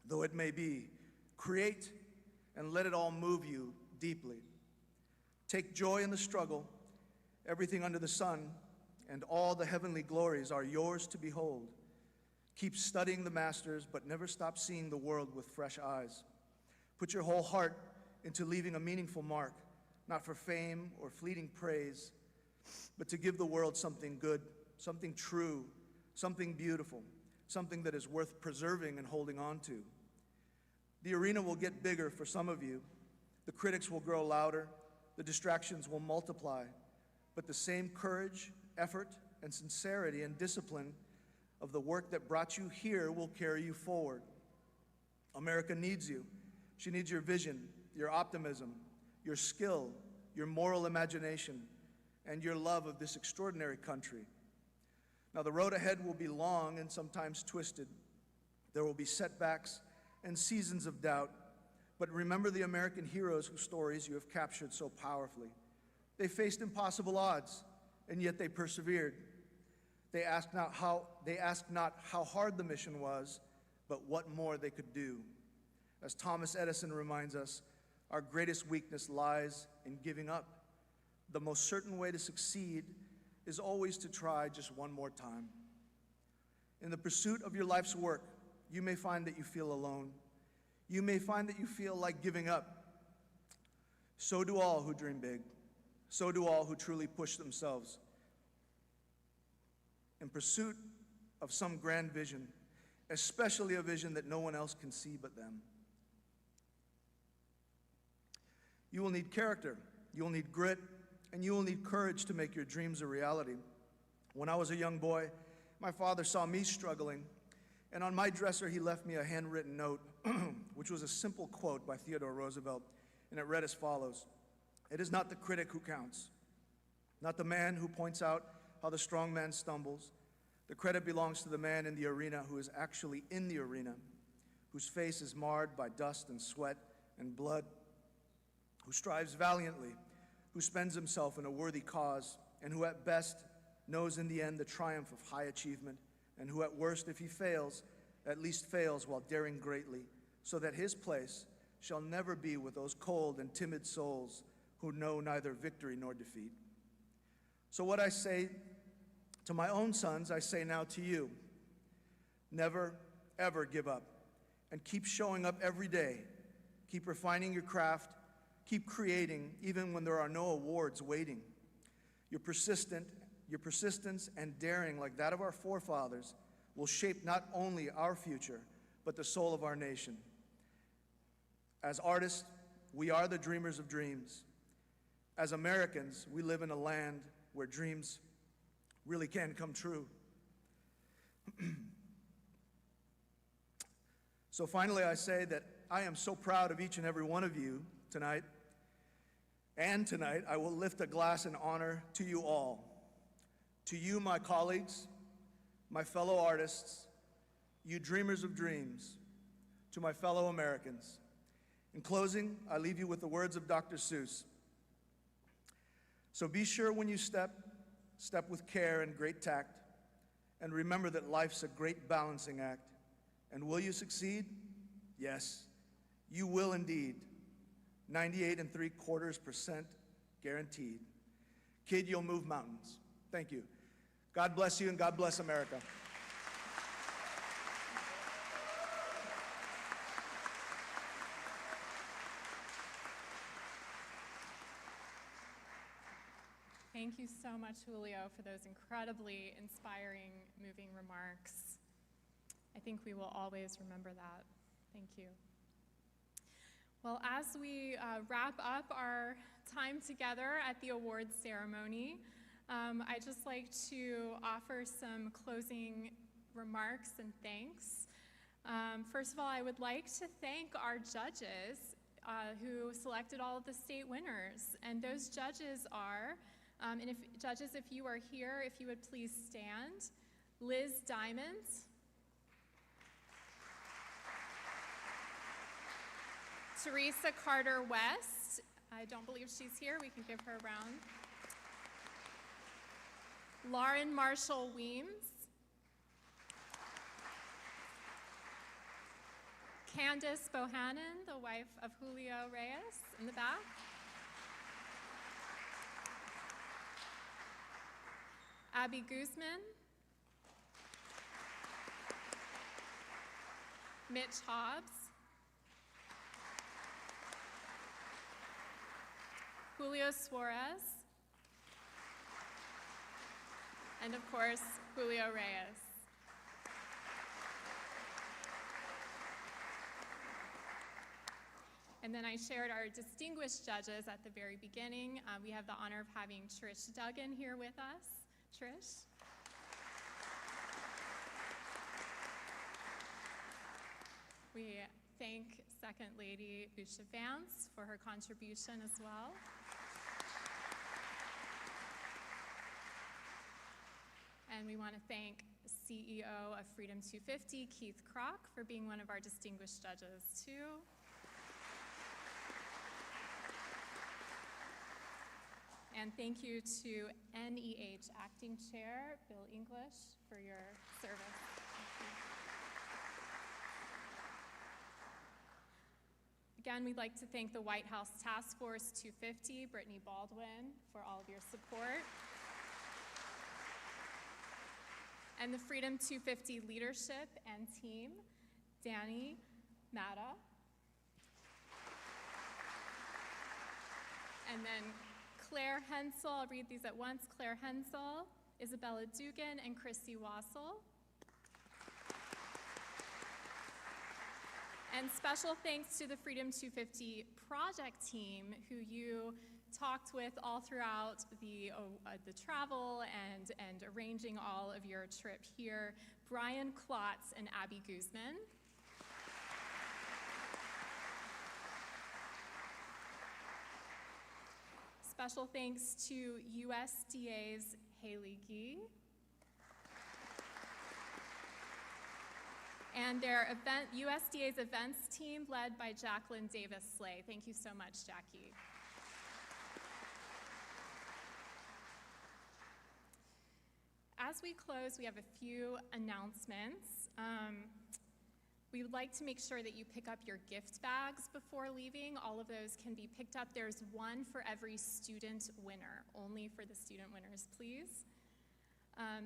though it may be. Create and let it all move you deeply. Take joy in the struggle. Everything under the sun and all the heavenly glories are yours to behold. Keep studying the masters, but never stop seeing the world with fresh eyes. Put your whole heart into leaving a meaningful mark, not for fame or fleeting praise, but to give the world something good, something true, something beautiful, something that is worth preserving and holding on to. The arena will get bigger for some of you. The critics will grow louder. The distractions will multiply. But the same courage, effort, and sincerity and discipline of the work that brought you here will carry you forward. America needs you. She needs your vision, your optimism, your skill, your moral imagination, and your love of this extraordinary country. Now, the road ahead will be long and sometimes twisted. There will be setbacks and seasons of doubt, but remember the American heroes whose stories you have captured so powerfully. They faced impossible odds, and yet they persevered. They asked not how hard the mission was, but what more they could do. As Thomas Edison reminds us, our greatest weakness lies in giving up. The most certain way to succeed is always to try just one more time. In the pursuit of your life's work, you may find that you feel alone. You may find that you feel like giving up. So do all who dream big. So do all who truly push themselves in pursuit of some grand vision, especially a vision that no one else can see but them. You will need character, you will need grit, and you will need courage to make your dreams a reality. When I was a young boy, my father saw me struggling, and on my dresser he left me a handwritten note, which was a simple quote by Theodore Roosevelt, and it read as follows: "It is not the critic who counts, not the man who points out how the strong man stumbles. The credit belongs to the man in the arena who is actually in the arena, whose face is marred by dust and sweat and blood, who strives valiantly, who spends himself in a worthy cause, and who at best knows in the end the triumph of high achievement, and who at worst, if he fails, at least fails while daring greatly, so that his place shall never be with those cold and timid souls who know neither victory nor defeat." So what I say to my own sons, I say now to you: never, ever give up, and keep showing up every day. Keep refining your craft. Keep creating even when there are no awards waiting. Your persistence and daring like that of our forefathers will shape not only our future, but the soul of our nation. As artists, we are the dreamers of dreams. As Americans, we live in a land where dreams really can come true. So finally, I say that I am so proud of each and every one of you tonight. And tonight, I will lift a glass in honor to you all. To you, my colleagues, my fellow artists, you dreamers of dreams, to my fellow Americans. In closing, I leave you with the words of Dr. Seuss. So be sure when you step with care and great tact, and remember that life's a great balancing act. And will you succeed? Yes, you will indeed. 98.75% guaranteed. Kid, you'll move mountains. Thank you. God bless you and God bless America. Thank you so much, Julio, for those incredibly inspiring, moving remarks. I think we will always remember that. Thank you. Well, as we wrap up our time together at the awards ceremony, I'd just like to offer some closing remarks and thanks. First of all, I would like to thank our judges who selected all of the state winners. And those judges are, if you are here, if you would please stand. Liz Diamond. Teresa Carter West. I don't believe she's here. We can give her a round. Lauren Marshall Weems. Candace Bohannon, the wife of Julio Reyes, in the back. Abby Guzman. Mitch Hobbs. Julio Suarez. And of course, Julio Reyes. And then I shared our distinguished judges at the very beginning. We have the honor of having Trish Duggan here with us. Trish. We thank Second Lady Usha Vance for her contribution as well. And we want to thank CEO of Freedom 250, Keith Kroc, for being one of our distinguished judges too. And thank you to NEH Acting Chair, Bill English, for your service. Again, we'd like to thank the White House Task Force 250, Brittany Baldwin, for all of your support. And the Freedom 250 leadership and team, Danny Matta. And then Claire Hensel, I'll read these at once. Claire Hensel, Isabella Dugan, and Chrissy Wassel. And special thanks to the Freedom 250 project team, who you talked with all throughout the travel and arranging all of your trip here. Brian Klotz and Abby Guzman. Special thanks to USDA's Haley Gee. And their USDA's events team led by Jacqueline Davis-Slay. Thank you so much, Jackie. As we close, we have a few announcements. We would like to make sure that you pick up your gift bags before leaving. All of those can be picked up. There's one for every student winner, only for the student winners, please.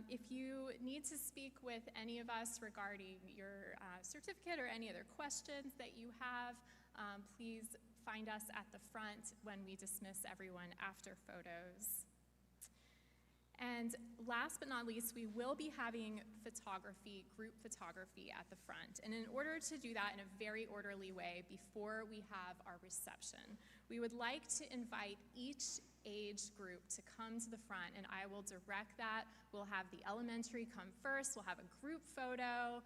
If you need to speak with any of us regarding your certificate or any other questions that you have, please find us at the front when we dismiss everyone after photos. And last but not least, we will be having photography, group photography at the front. And in order to do that in a very orderly way before we have our reception, we would like to invite each age group to come to the front, and I will direct that. We'll have the elementary come first. We'll have a group photo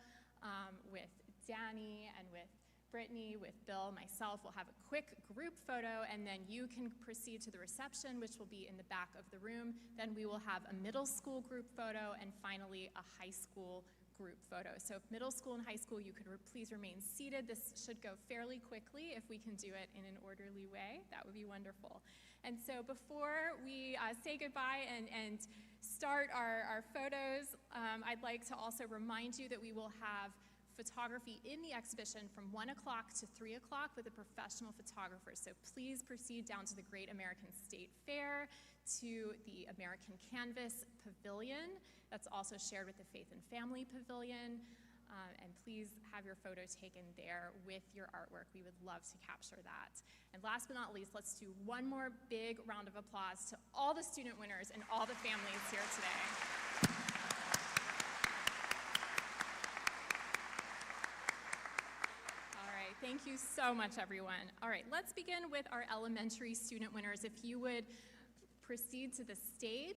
with Danny and with Brittany, with Bill, myself. We'll have a quick group photo, and then you can proceed to the reception, which will be in the back of the room. Then we will have a middle school group photo, and finally a high school group photo. So if middle school and high school, you could please remain seated. This should go fairly quickly. If we can do it in an orderly way, that would be wonderful. And so before we say goodbye and start our photos, I'd like to also remind you that we will have photography in the exhibition from 1 o'clock to 3 o'clock with a professional photographer. So please proceed down to the Great American State Fair, to the American Canvas Pavilion that's also shared with the Faith and Family Pavilion. And please have your photo taken there with your artwork. We would love to capture that. And last but not least, let's do one more big round of applause to all the student winners and all the families here today. Thank you so much, everyone. All right, let's begin with our elementary student winners. If you would proceed to the stage.